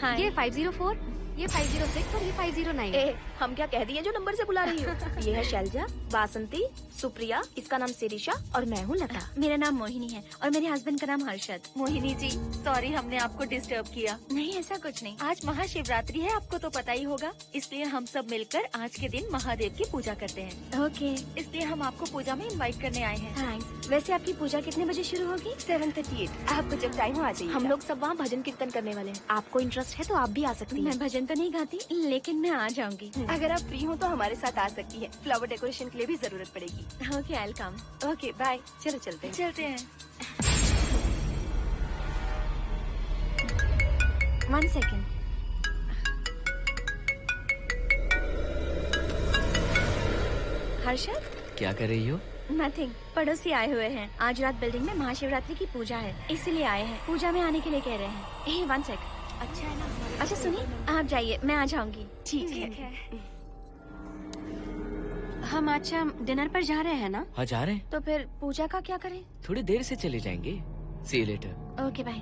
हाँ। ये 504, ये 506 और ये 509। ए, हम क्या कह दिए जो नंबर से बुला रही हो? ये है शैलजा, वासंती, सुप्रिया, इसका नाम शिरीषा और मैं हूँ लता। मेरा नाम मोहिनी है और मेरे हस्बैंड का नाम हर्षद। मोहिनी जी, सॉरी हमने आपको डिस्टर्ब किया। नहीं, ऐसा कुछ नहीं। आज महाशिवरात्रि है, आपको तो पता ही होगा, इसलिए हम सब मिलकर आज के दिन महादेव की पूजा करते हैं। ओके, इसलिए हम आपको पूजा में इनवाइट करने आए हैं। थैंक्स। वैसे आपकी पूजा कितने बजे शुरू होगी? 7:38। आपको जब टाइम हो आ जाइए। हम लोग सब वहाँ भजन कीर्तन करने वाले हैं। आपको इंटरेस्ट है तो आप भी आ सकती हैं। मैं भजन तो नहीं गाती, लेकिन मैं आ जाऊंगी। अगर आप फ्री हो तो हमारे साथ आ सकती है। फ्लावर डेकोरेशन के लिए भी जरूरत पड़ेगी। Okay, I will come. Okay, bye. चलो चलते हैं। चलते हैं। 1 सेकेंड। हर्षद, क्या कर रही हो? नथिंग। पड़ोसी आए हुए हैं। आज रात बिल्डिंग में महाशिवरात्रि की पूजा है, इसीलिए आए हैं। पूजा में आने के लिए कह रहे हैं। 1 सेकेंड। अच्छा है ना? अच्छा सुनिए, आप जाइए, मैं आ जाऊंगी। ठीक है। हम अच्छा डिनर पर जा रहे हैं ना? हाँ जा रहे हैं। तो फिर पूजा का क्या करें? थोड़ी देर से चले जाएंगे। See you later. Okay, bye.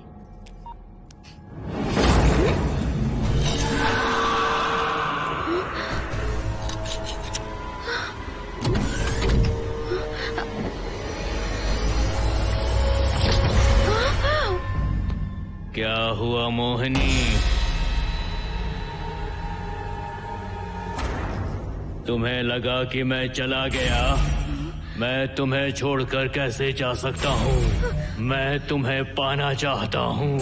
क्या हुआ मोहिनी? तुम्हें लगा कि मैं चला गया? मैं तुम्हें छोड़कर कैसे जा सकता हूँ? मैं तुम्हें पाना चाहता हूँ।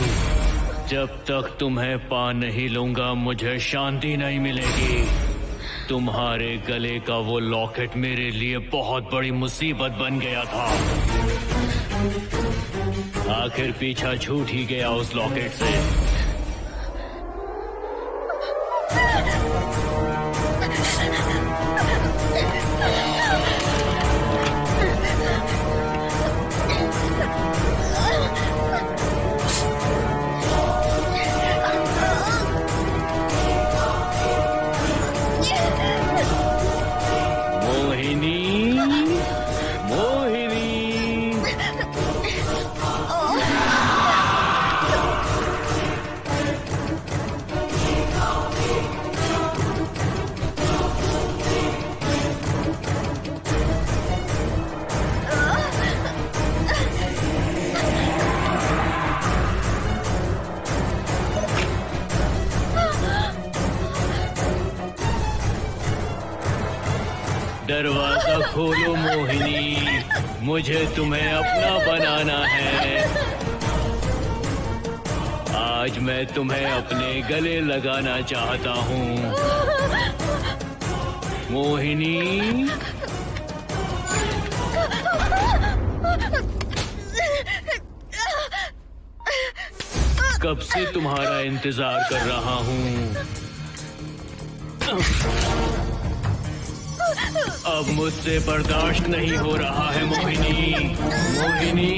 जब तक तुम्हें पा नहीं लूंगा मुझे शांति नहीं मिलेगी। तुम्हारे गले का वो लॉकेट मेरे लिए बहुत बड़ी मुसीबत बन गया था। आखिर पीछा छूट ही गया उस लॉकेट से। दरवाजा खोलो मोहिनी, मुझे तुम्हें अपना बनाना है। आज मैं तुम्हें अपने गले लगाना चाहता हूँ मोहिनी। कब से तुम्हारा इंतजार कर रहा हूँ। अब मुझसे बर्दाश्त नहीं हो रहा है मोहिनी। मोहिनी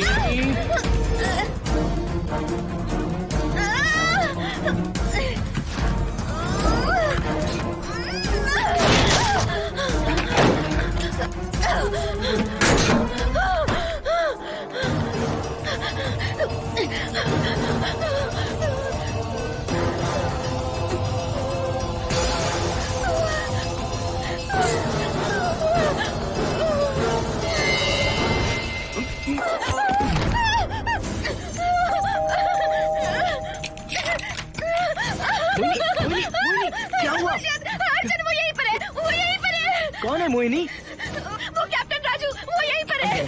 कौन है मोहिनी? वो कैप्टन राजू, वो यहीं पर है।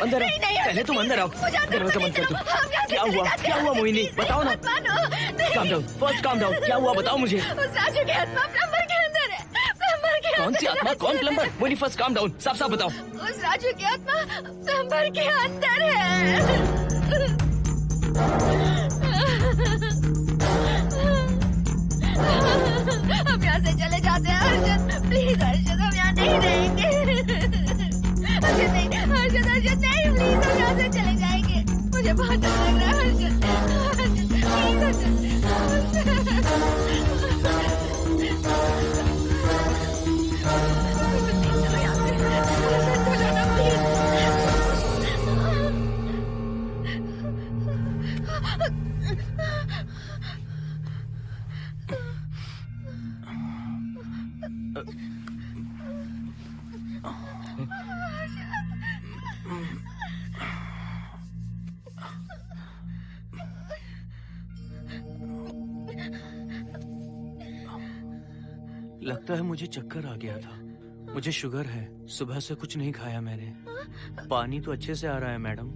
अंदर नहीं, नहीं, पहले तुम अंदर आओ। दरवाजा बंद कर दो। क्या हुआ मोहिनी? बताओ ना। Calm down, first calm down. क्या हुआ बताओ मुझे। उस राजू की आत्मा प्लम्बर के अंदर है। प्लम्बर के कौन सी आत्मा? कौन plumber? Mohini first calm down, साफ साफ बताओ। उस राजू की आत्मा प्लम्बर के अंदर है। हम यहाँ से चले जाते हैं हर्षद, प्लीज हर्षद, हम यहाँ नहीं रहेंगे। हर्षद नहीं, हर्षद, हर्षद लगता है मुझे चक्कर आ गया था। मुझे शुगर है, सुबह से कुछ नहीं खाया मैंने। पानी तो अच्छे से आ रहा है मैडम।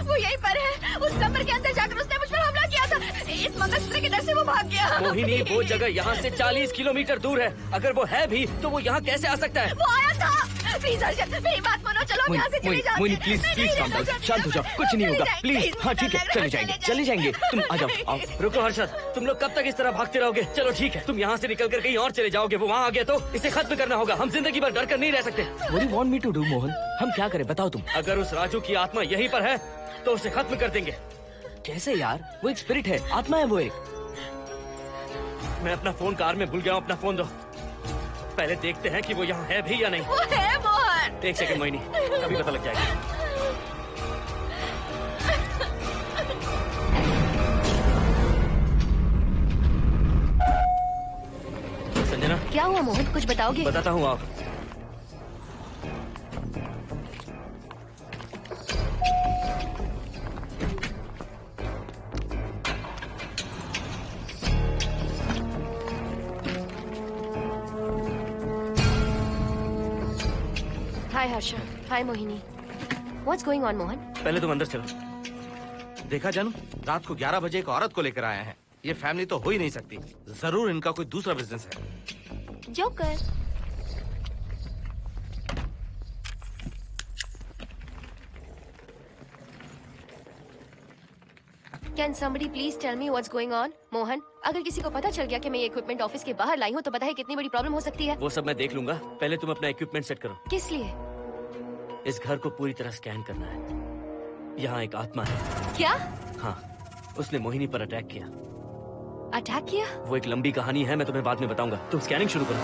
वो यहीं पर है। उस कमरे के अंदर जाकर उसने मुझ पर हमला किया था। इस मंगलसूत्र के डर से वो भाग गया। मोहिनी, वो जगह यहाँ से 40 किलोमीटर दूर है। अगर वो है भी तो वो यहाँ कैसे आ सकता है? वो आया था। प्लीज अर्जुन, मेरी बात मानो, चलो हम यहाँ से चले जाते हैं। Mohini please please calm down, शांत हो जाओ, कुछ नहीं होगा प्लीज। हाँ ठीक है, चले जाएंगे, तुम आ जाओ। आओ। रुको हर्षद, तुम लोग कब तक इस तरह भागते रहोगे? चलो ठीक है, तुम यहाँ से निकल कर कहीं और चले जाओगे। वो वहाँ आ गया तो इसे खत्म करना होगा। हम जिंदगी भर डर कर नहीं रह सकते। What do you want me to do, Mohan? हम क्या करें बताओ तुम। अगर उस राजू की आत्मा यहीं पर है तो उसे खत्म कर देंगे। कैसे यार? वो एक स्पिरिट है, आत्मा है वो एक। मैं अपना फोन कार में भूल गया हूँ। अपना फोन दो। पहले देखते हैं कि वो यहाँ है भी या नहीं। वो है मोहन। एक सेकंड मोहिनी, अभी पता लग जाएगा। संजना, क्या हुआ मोहन, कुछ बताओगे? बताता हूँ आप। हाय हर्षा, हाय Mohini. What's going on, Mohan? पहले तुम अंदर चलो। देखा जानू, रात को 11 बजे एक औरत को लेकर आया है। ये फैमिली तो हो ही नहीं सकती। जरूर इनका कोई दूसरा बिजनेस है। Joker. Can somebody please tell me what's going on? Mohan, अगर किसी को पता चल गया कि मैं ये इक्विपमेंट ऑफिस के बाहर लाई हूँ तो पता है कितनी बड़ी प्रॉब्लम हो सकती है। वो सब मैं देख लूंगा। पहले तुम अपना इक्विपमेंट सेट करो। किस लिए? इस घर को पूरी तरह स्कैन करना है। यहाँ एक आत्मा है। क्या? हाँ, उसने मोहिनी पर अटैक किया। अटैक किया? वो एक लंबी कहानी है, मैं तुम्हें बाद में बताऊंगा। तुम स्कैनिंग शुरू करो।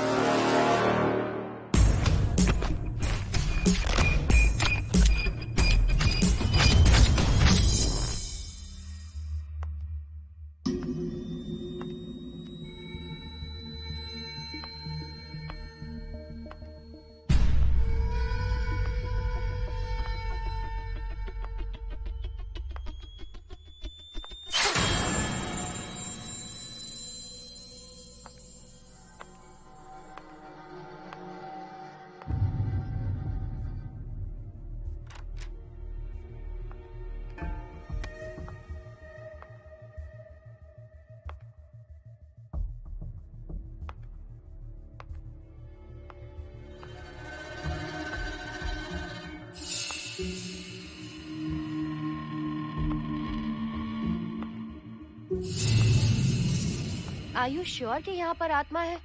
Are you sure कि यहाँ पर आत्मा है?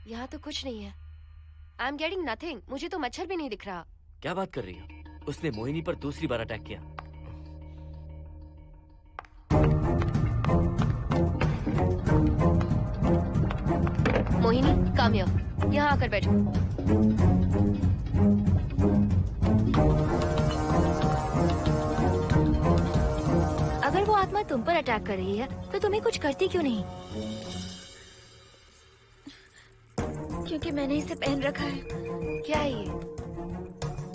यहाँ तो कुछ नहीं है। I am getting nothing. मुझे तो मच्छर भी नहीं दिख रहा। क्या बात कर रही हो? उसने मोहिनी पर दूसरी बार अटैक किया। Mohini, come here. यहाँ आकर बैठो। अगर वो आत्मा तुम पर अटैक कर रही है तो तुम्हें कुछ करती क्यों नहीं? क्योंकि मैंने इसे पहन रखा है। क्या है ये?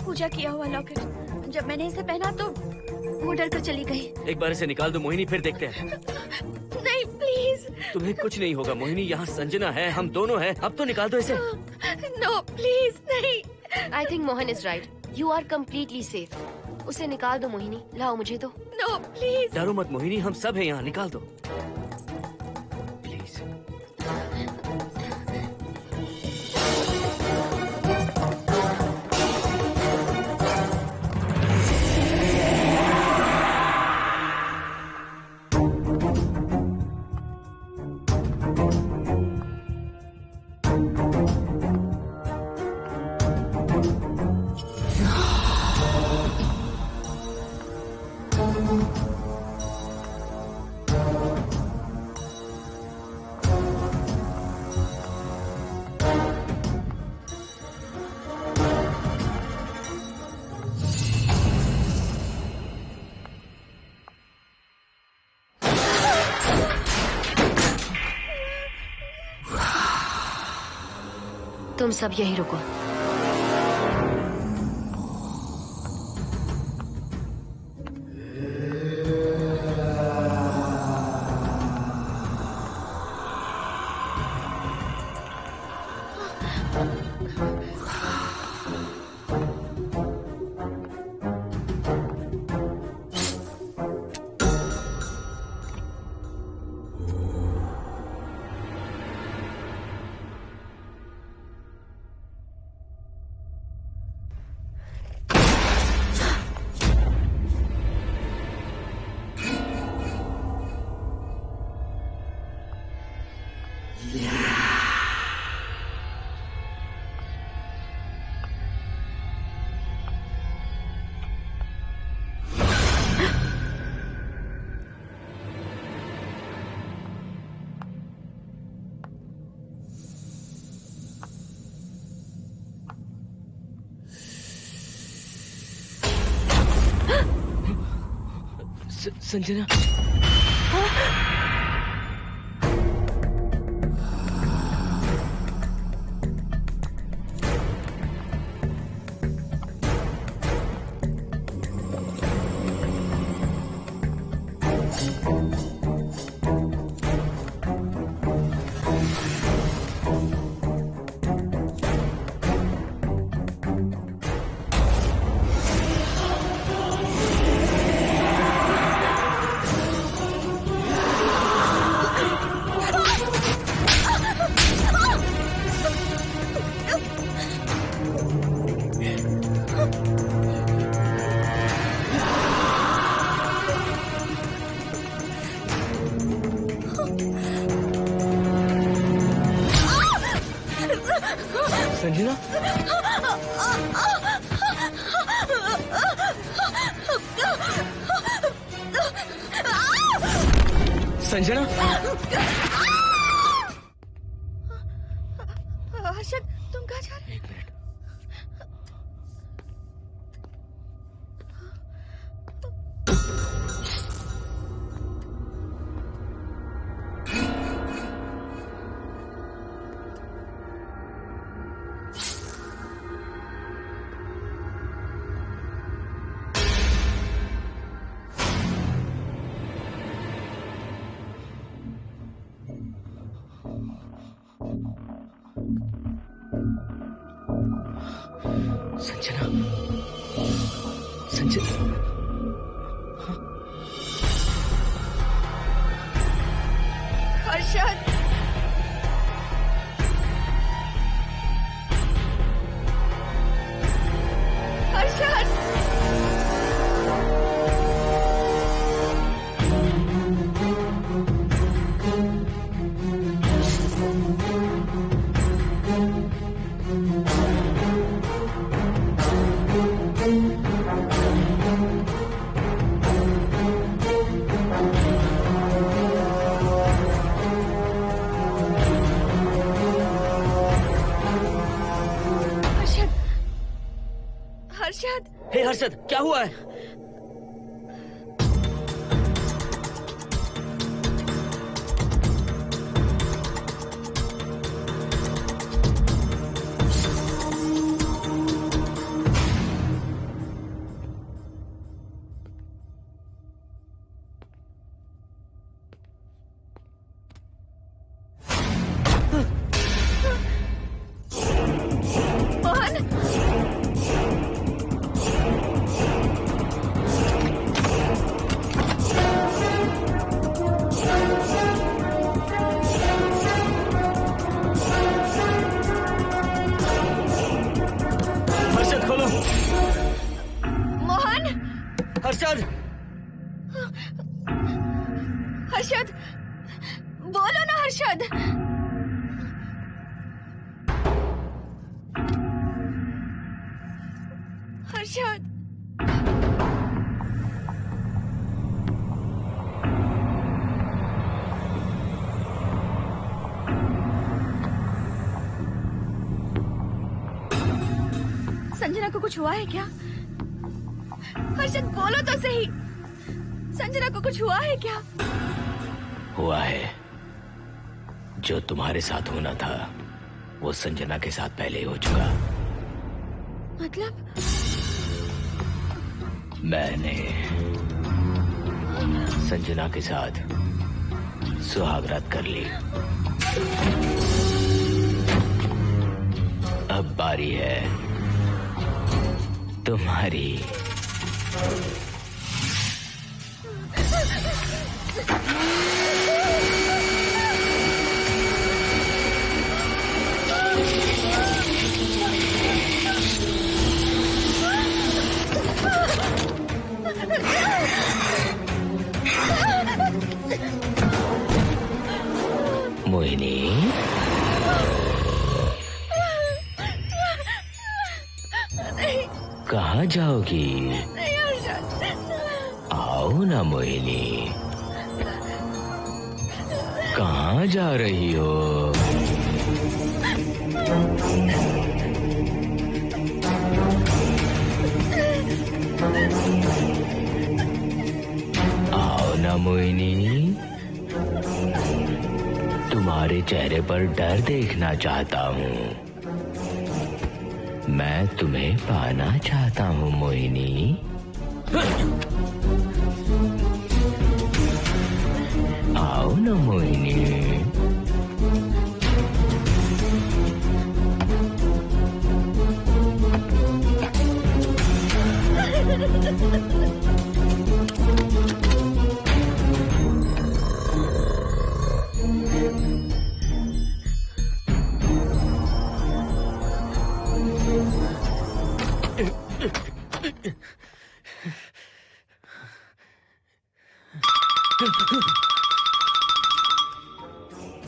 पूजा किया हुआ लॉकेट। जब मैंने इसे पहना तो वो डर कर चली गई। एक बार इसे निकाल दो मोहिनी, फिर देखते हैं। नहीं प्लीज। तुम्हें कुछ नहीं होगा मोहिनी, यहाँ संजना है, हम दोनों हैं। अब तो निकाल दो इसे। नो प्लीज नहीं। I think Mohan is right. You are completely safe. उसे निकाल दो मोहिनी। लाओ मुझे दो। No please. डरो मत मोहिनी, हम सब हैं यहाँ, निकाल दो प्लीज। तुम सब यहीं रुको। संजना, संजना, संजना, हर्षद, तुम कहाँ जा रहे? एक मिनट। संजना, संजना, हर्षद, हर्षद, हर्षद, हे हर्षद, क्या हुआ है? हर्षद, हर्षद, बोलो ना हर्षद। हर्षद, संजना को कुछ हुआ है क्या? हर्षद बोलो तो सही, संजना को कुछ हुआ है क्या? हुआ है जो तुम्हारे साथ होना था वो संजना के साथ पहले ही हो चुका। मतलब? मैंने संजना के साथ सुहागरात कर ली। अब बारी है तुम्हारी। मोहिनी, कहाँ जाओगी? आओ ना मोहिनी, कहाँ जा रही हो? आओ ना मोहिनी, तुम्हारे चेहरे पर डर देखना चाहता हूँ। मैं तुम्हें पाना चाहता हूँ मोहिनी। आओ ना मोहिनी।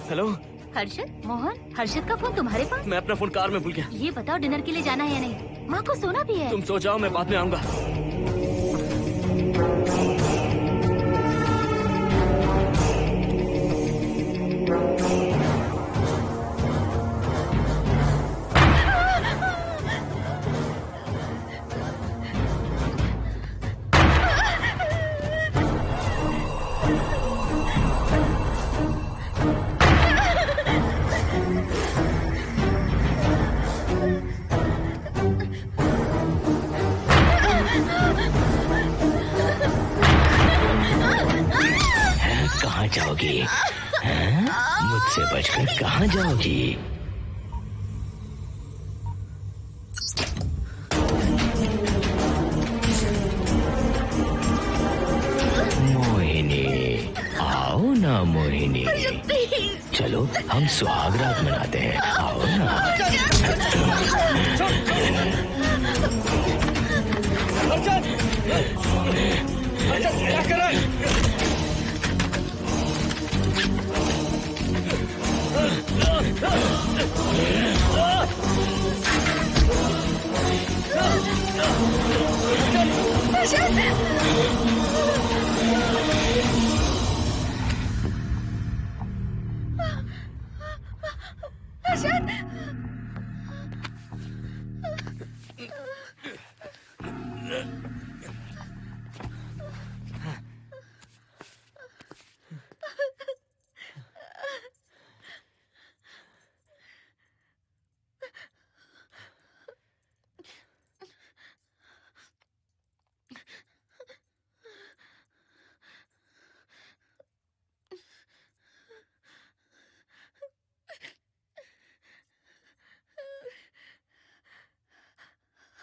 हेलो हर्षद, मोहन, हर्षद का फोन तुम्हारे पास? मैं अपना फोन कार में भूल गया। ये बताओ डिनर के लिए जाना है या नहीं? माँ को सोना भी है। तुम सो जाओ, मैं बाद में आऊंगा। कहाँ जाओगी? हैं? मुझसे बचकर कहाँ जाओगी? मोहिनी, आओ ना मोहिनी। चलो हम सुहागरात मनाते हैं, आओ ना। क्या कर रहा है?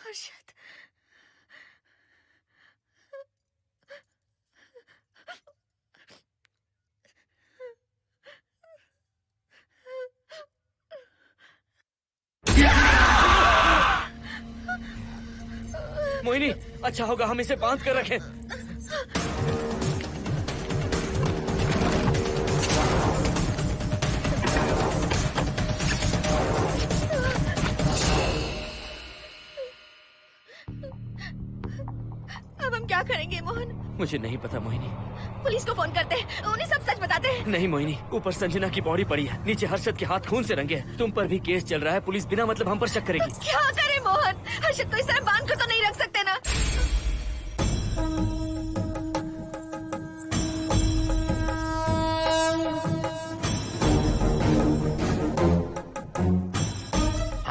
हर्षद, मोहिनी, अच्छा होगा हम इसे बांध कर रखें। अब हम क्या करेंगे मोहन? मुझे नहीं पता मोहिनी। पुलिस को फोन करते हैं, उन्हें सब सच बताते हैं। नहीं मोहिनी, ऊपर संजना की बॉडी पड़ी है, नीचे हर्षद के हाथ खून से रंगे हैं। तुम पर भी केस चल रहा है, पुलिस बिना मतलब हम पर शक करेगी। क्या करें मोहन? हर्षद को इस तरह बांध कर तो नहीं रख सकते ना।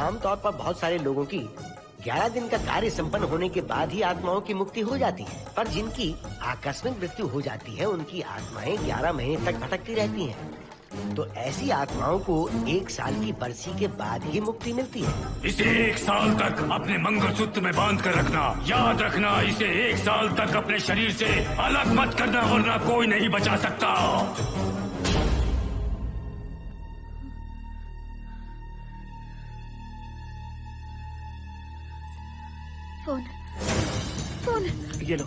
आमतौर पर बहुत सारे लोगों की 11 दिन का कार्य संपन्न होने के बाद ही आत्माओं की मुक्ति हो जाती है, पर जिनकी आकस्मिक मृत्यु हो जाती है उनकी आत्माएं 11 महीने तक भटकती रहती हैं। तो ऐसी आत्माओं को 1 साल की बरसी के बाद ही मुक्ति मिलती है। इसे 1 साल तक अपने मंगलसूत्र में बांध कर रखना। याद रखना, इसे 1 साल तक अपने शरीर से अलग मत करना, वरना कोई नहीं बचा सकता। फोन ये लो।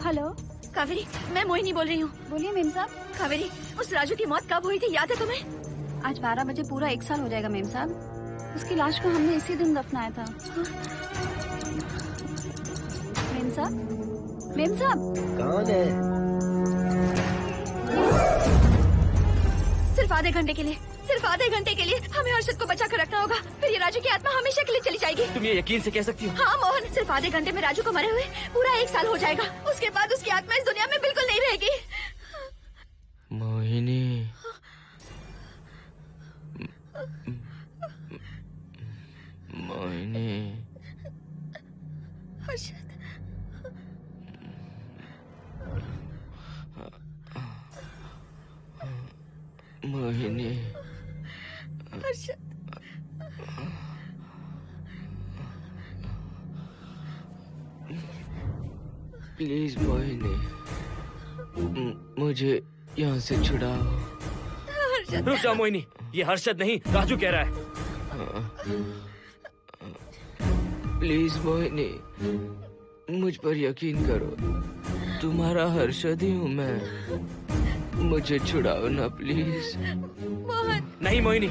हेलो कावेरी, मैं मोहिनी बोल रही हूँ। बोलिए मेम साहब। कावेरी, उस राजू की मौत कब हुई थी, याद है तुम्हें? आज 12 बजे पूरा 1 साल हो जाएगा मेम साहब। उसकी लाश को हमने इसी दिन दफनाया था। मेम साहब, मेम साहब। कौन है? सिर्फ आधे घंटे के लिए, सिर्फ आधे घंटे के लिए हमें हर्षद को बचा कर रखना होगा, फिर ये राजू की आत्मा हमेशा के लिए चली जाएगी। तुम ये यकीन से कह सकती हो? हाँ मोहन, सिर्फ आधे घंटे में राजू को मरे हुए पूरा 1 साल हो जाएगा। उसके बाद उसकी आत्मा इस दुनिया में बिल्कुल नहीं रहेगी। मोहिनी, मोहिनी, हर्षद, मोहिनी, हर्षद, प्लीज मोहिनी, मुझे यहाँ से छुड़ाओ। रुक जाओ मोहिनी, ये हर्षद नहीं राजू कह रहा है। प्लीज मोहिनी, मुझ पर यकीन करो, तुम्हारा हर्षद ही हूँ मैं। मुझे छुड़ाओ ना प्लीज। मोहन। नहीं मोहिनी,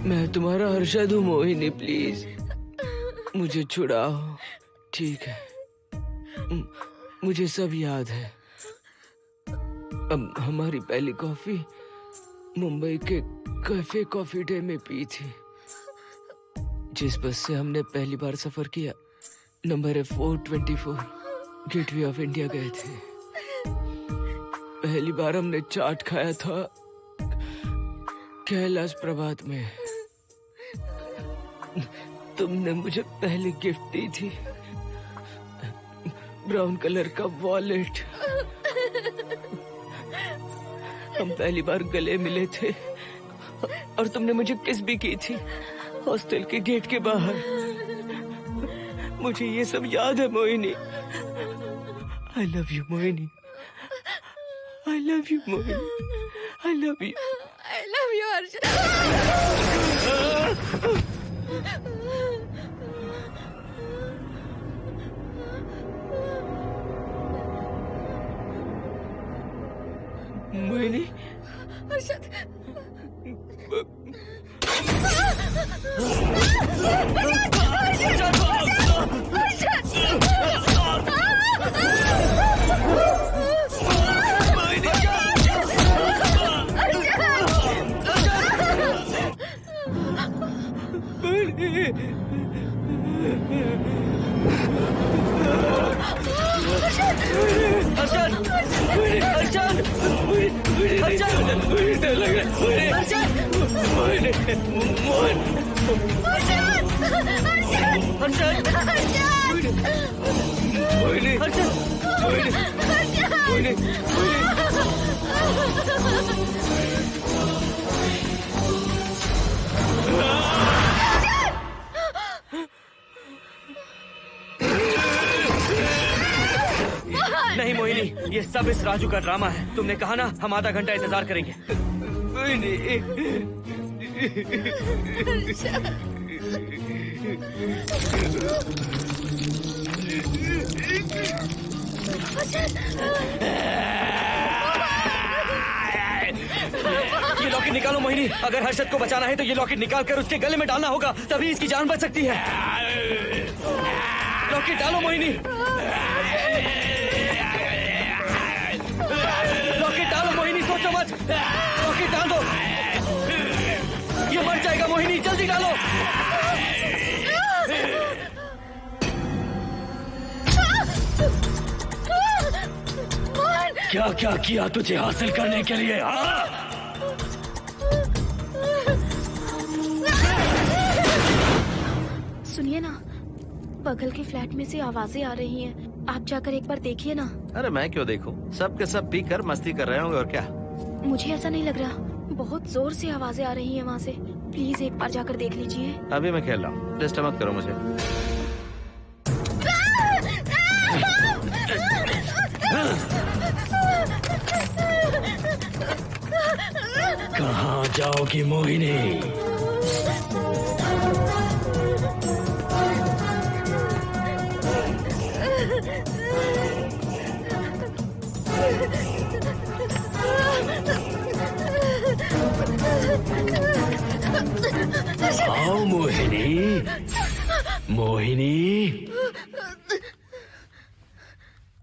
मैं तुम्हारा हर्षद हूँ मोहिनी, प्लीज मुझे छुड़ाओ। ठीक है, मुझे सब याद है। अब हमारी पहली कॉफी मुंबई के कैफे कॉफी डे में पी थी। जिस बस से हमने पहली बार सफर किया, नंबर है 424, गेटवे ऑफ इंडिया गए थे। पहली बार हमने चाट खाया था कैलाश प्रभात में। तुमने मुझे पहली गिफ्ट दी थी, ब्राउन कलर का वॉलेट। हम पहली बार गले मिले थे और तुमने मुझे किस भी की थी हॉस्टल के गेट के बाहर। मुझे ये सब याद है Mohini. I love you Mohini, I love you Mohini, I love you, I love you Harshad. Mohini, Harshad, नहीं मोहिनी, ये सब इस राजू का ड्रामा है। तुमने कहा ना हम आधा घंटा इंतजार करेंगे। ये लॉकेट निकालो मोहिनी। अगर हर्षद को बचाना है तो ये लॉकेट निकाल कर उसके गले में डालना होगा, तभी इसकी जान बच सकती है। लॉकेट डालो मोहिनी, लॉकेट डालो मोहिनी, सोचो मत। लॉकेट डाल दो, ये मर जाएगी। जाएगा मोहिनी, जल्दी डालो। क्या क्या किया तुझे हासिल करने के लिए? सुनिए ना, बगल के फ्लैट में से आवाजें आ रही हैं। आप जाकर एक बार देखिए ना। अरे मैं क्यों देखूं? सब के सब पीकर मस्ती कर रहे होंगे और क्या। मुझे ऐसा नहीं लग रहा, बहुत जोर से आवाजें आ रही हैं वहाँ से। प्लीज एक बार जाकर देख लीजिए। अभी मैं खेल रहा हूँ, डिस्टर्ब मत करो मुझे। कहाँ जाओगी मोहिनी? आओ मोहिनी, मोहिनी,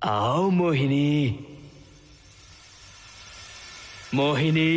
आओ मोहिनी, मोहिनी।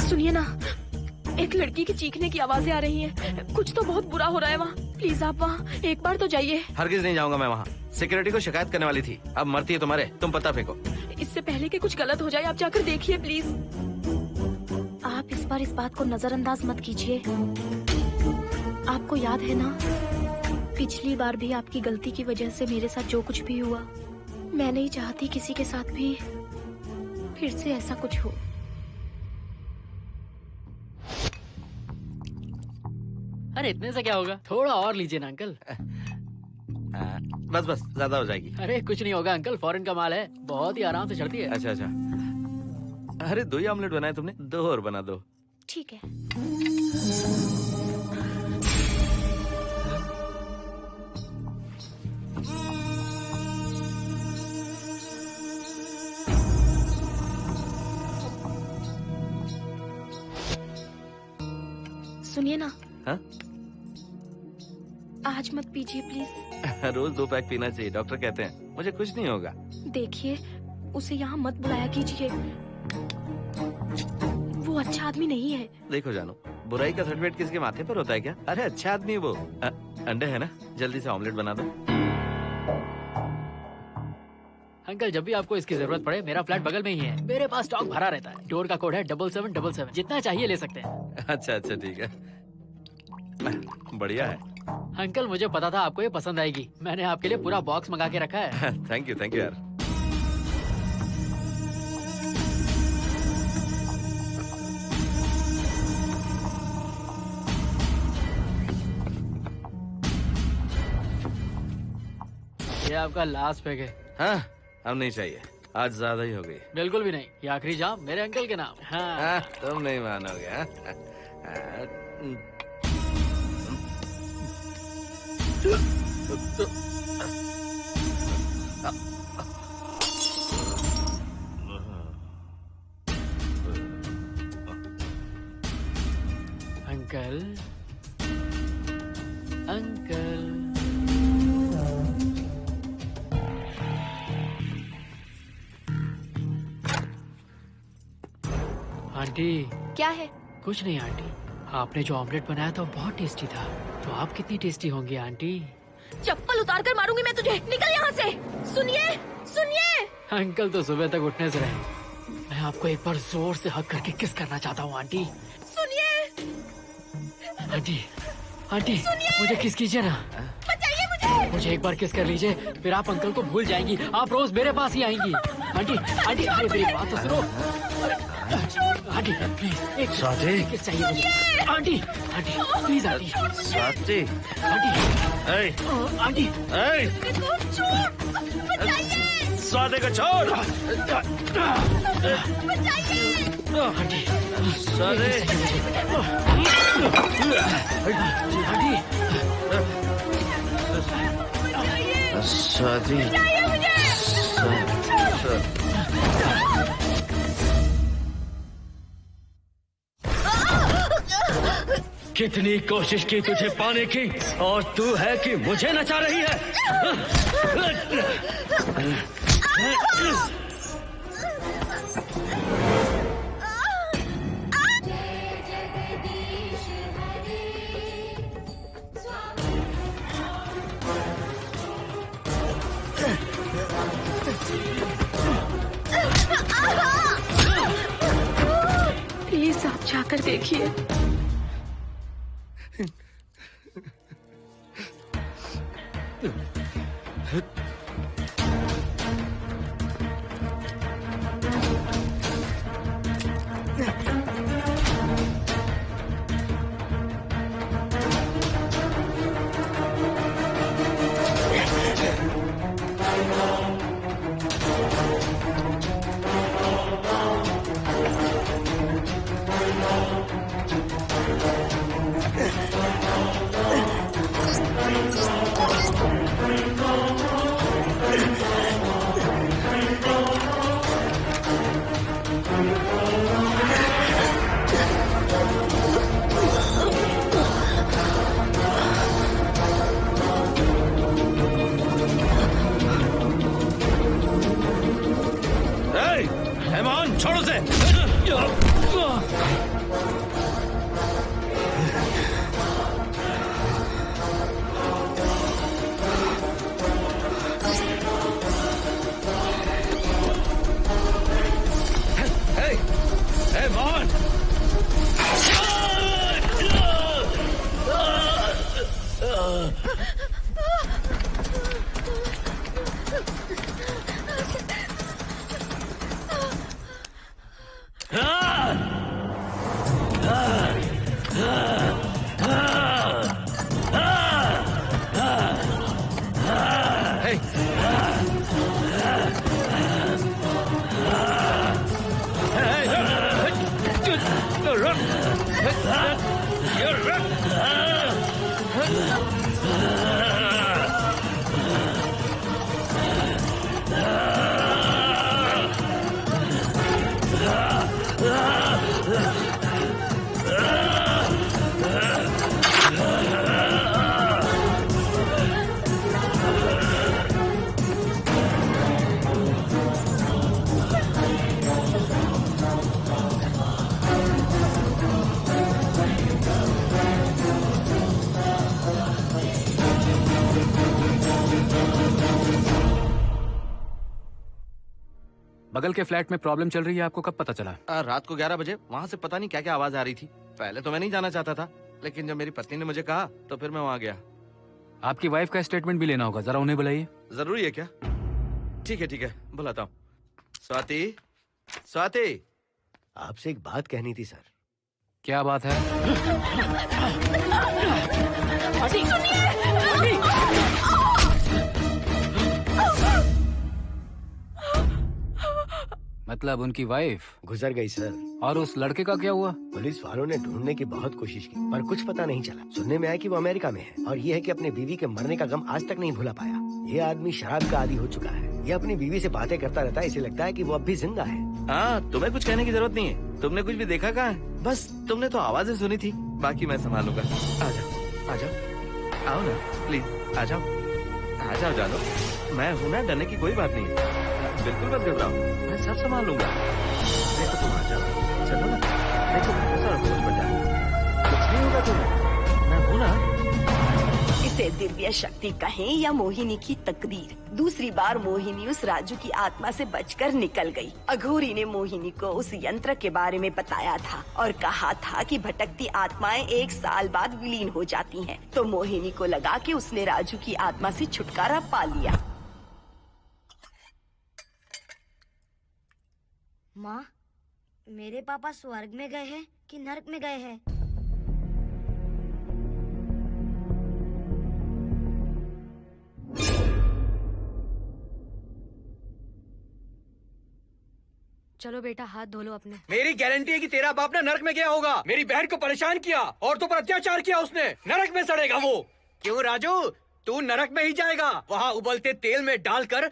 सुनिए ना, एक लड़की की चीखने की आवाजें आ रही हैं। कुछ तो बहुत बुरा हो रहा है वहाँ। प्लीज आप वहाँ एक बार तो जाइए। हरगिज नहीं जाऊंगा मैं वहाँ। सिक्योरिटी को शिकायत करने वाली थी, अब मरती है तुम्हारे, तुम पता फेंको। इससे पहले कि कुछ गलत हो जाए आप जाकर देखिए प्लीज। आप इस बार इस बात को नजरअंदाज मत कीजिए। आपको याद है ना, पिछली बार भी आपकी गलती की वजह से मेरे साथ जो कुछ भी हुआ, मैं नहीं चाहती किसी के साथ भी फिर से ऐसा कुछ हो। अरे इतने से क्या होगा, थोड़ा और लीजिए ना अंकल। बस बस, ज्यादा हो जाएगी। अरे कुछ नहीं होगा अंकल, फॉरेन का माल है, बहुत ही आराम से चढ़ती है। अच्छा अच्छा। अरे 2 ही ऑमलेट बनाए तुमने, 2 और बना दो। ठीक है। सुनिए ना। हाँ? आज मत पीजिए प्लीज। रोज 2 पैक पीना चाहिए, डॉक्टर कहते हैं। मुझे कुछ नहीं होगा। देखिए, उसे यहाँ मत बुलाया कीजिए, वो अच्छा आदमी नहीं है। देखो जानू, बुराई का सर्टिफिकेट किसके माथे पर होता है क्या? अरे अच्छा आदमी है वो। अंडे है ना? जल्दी से ऑमलेट बना दो। अंकल जब भी आपको इसकी जरूरत पड़े मेरा फ्लैट बगल में ही है। मेरे पास स्टॉक भरा रहता है। डोर का कोड है 7777। जितना चाहिए ले सकते हैं। अच्छा अच्छा ठीक है, बढ़िया है। अंकल मुझे पता था आपको ये पसंद आएगी। मैंने आपके लिए पूरा बॉक्स मंगा के रखा है। थैंक यू यार। ये आपका लास्ट पैक है। हाँ, अब नहीं चाहिए, आज ज्यादा ही हो गई। बिल्कुल भी नहीं, ये आखिरी जाम मेरे अंकल के नाम। हाँ। तुम नहीं मानोगे। Uncle uncle aunty. क्या है? कुछ नहीं आंटी, आपने जो ऑमलेट बनाया था वो बहुत टेस्टी था। तो आप कितनी टेस्टी होंगी आंटी? चप्पल उतार कर मारूंगी मैं तुझे। निकल यहाँ से। सुनिए सुनिए। अंकल तो सुबह तक उठने से रहे। मैं आपको एक बार जोर से हक करके किस करना चाहता हूँ आंटी। सुनिए आंटी। आंटी मुझे किस कीजिए ना। बचाइए मुझे। मुझे एक बार किस कर लीजिए, फिर आप अंकल को भूल जाएंगी। आप रोज मेरे पास ही आएंगी। आंटी आंटी अरे मेरी बात तो सुनो। आंटी प्लीज एक किस चाहिए मुझे। Aunty aunty please aunty. Swati. Aunty aunty Swati को छोड़। आंटी स्वाति। स्वाति। कितनी कोशिश की तुझे पाने की, और तू है कि मुझे नचा रही है। प्लीज आप जाकर देखिए। छोड़ो से। Hey, Mohan! बगल के फ्लैट में प्रॉब्लम चल रही है, आपको कब पता चला? रात को 11 बजे वहाँ से पता नहीं क्या क्या आवाज आ रही थी। पहले तो मैं नहीं जाना चाहता था, लेकिन जब मेरी पत्नी ने मुझे कहा तो फिर मैं वहाँ गया। आपकी वाइफ का स्टेटमेंट भी लेना होगा, जरा उन्हें बुलाइए। जरूरी है क्या? ठीक है, बुलाता हूँ। स्वाति, स्वाति, आपसे एक बात कहनी थी सर। क्या बात है? मतलब उनकी वाइफ गुजर गई सर। और उस लड़के का क्या हुआ? पुलिस वालों ने ढूंढने की बहुत कोशिश की पर कुछ पता नहीं चला। सुनने में आया कि वो अमेरिका में है और ये है कि अपने बीवी के मरने का गम आज तक नहीं भुला पाया। ये आदमी शराब का आदी हो चुका है। ये अपनी बीवी से बातें करता रहता है, इसे लगता है कि वो अब भी जिंदा है। हाँ, तुम्हें कुछ कहने की जरूरत नहीं है। तुमने कुछ भी देखा कहाँ है? बस तुमने तो आवाजें सुनी थी, बाकी मैं संभालूंगा। आ जाओ, आओ ना प्लीज, आ जाओ जानो। मैं हूँ ना, डरने की कोई बात नहीं है। बिल्कुल मत घबराओ, मैं सब संभाल लूंगा। देखो तुम आ जाओ, चलो ना। देखो सारा बोझ बचा, कुछ नहीं होगा तुम्हें, मैं हूँ ना। इसे दिव्य शक्ति कहें या मोहिनी की तकदीर, दूसरी बार मोहिनी उस राजू की आत्मा से बचकर निकल गई। अघोरी ने मोहिनी को उस यंत्र के बारे में बताया था और कहा था कि भटकती आत्माएं 1 साल बाद विलीन हो जाती हैं। तो मोहिनी को लगा कि उसने राजू की आत्मा से छुटकारा पा लिया। माँ, मेरे पापा स्वर्ग में गए हैं कि नरक में गए हैं? चलो बेटा, हाथ धो लो अपने। मेरी गारंटी है कि तेरा बाप ना नरक में गया होगा। मेरी बहन को परेशान किया, औरतों पर अत्याचार किया उसने। नरक में सड़ेगा वो। क्यों राजू, तू नरक में ही जाएगा। वहाँ उबलते तेल में डालकर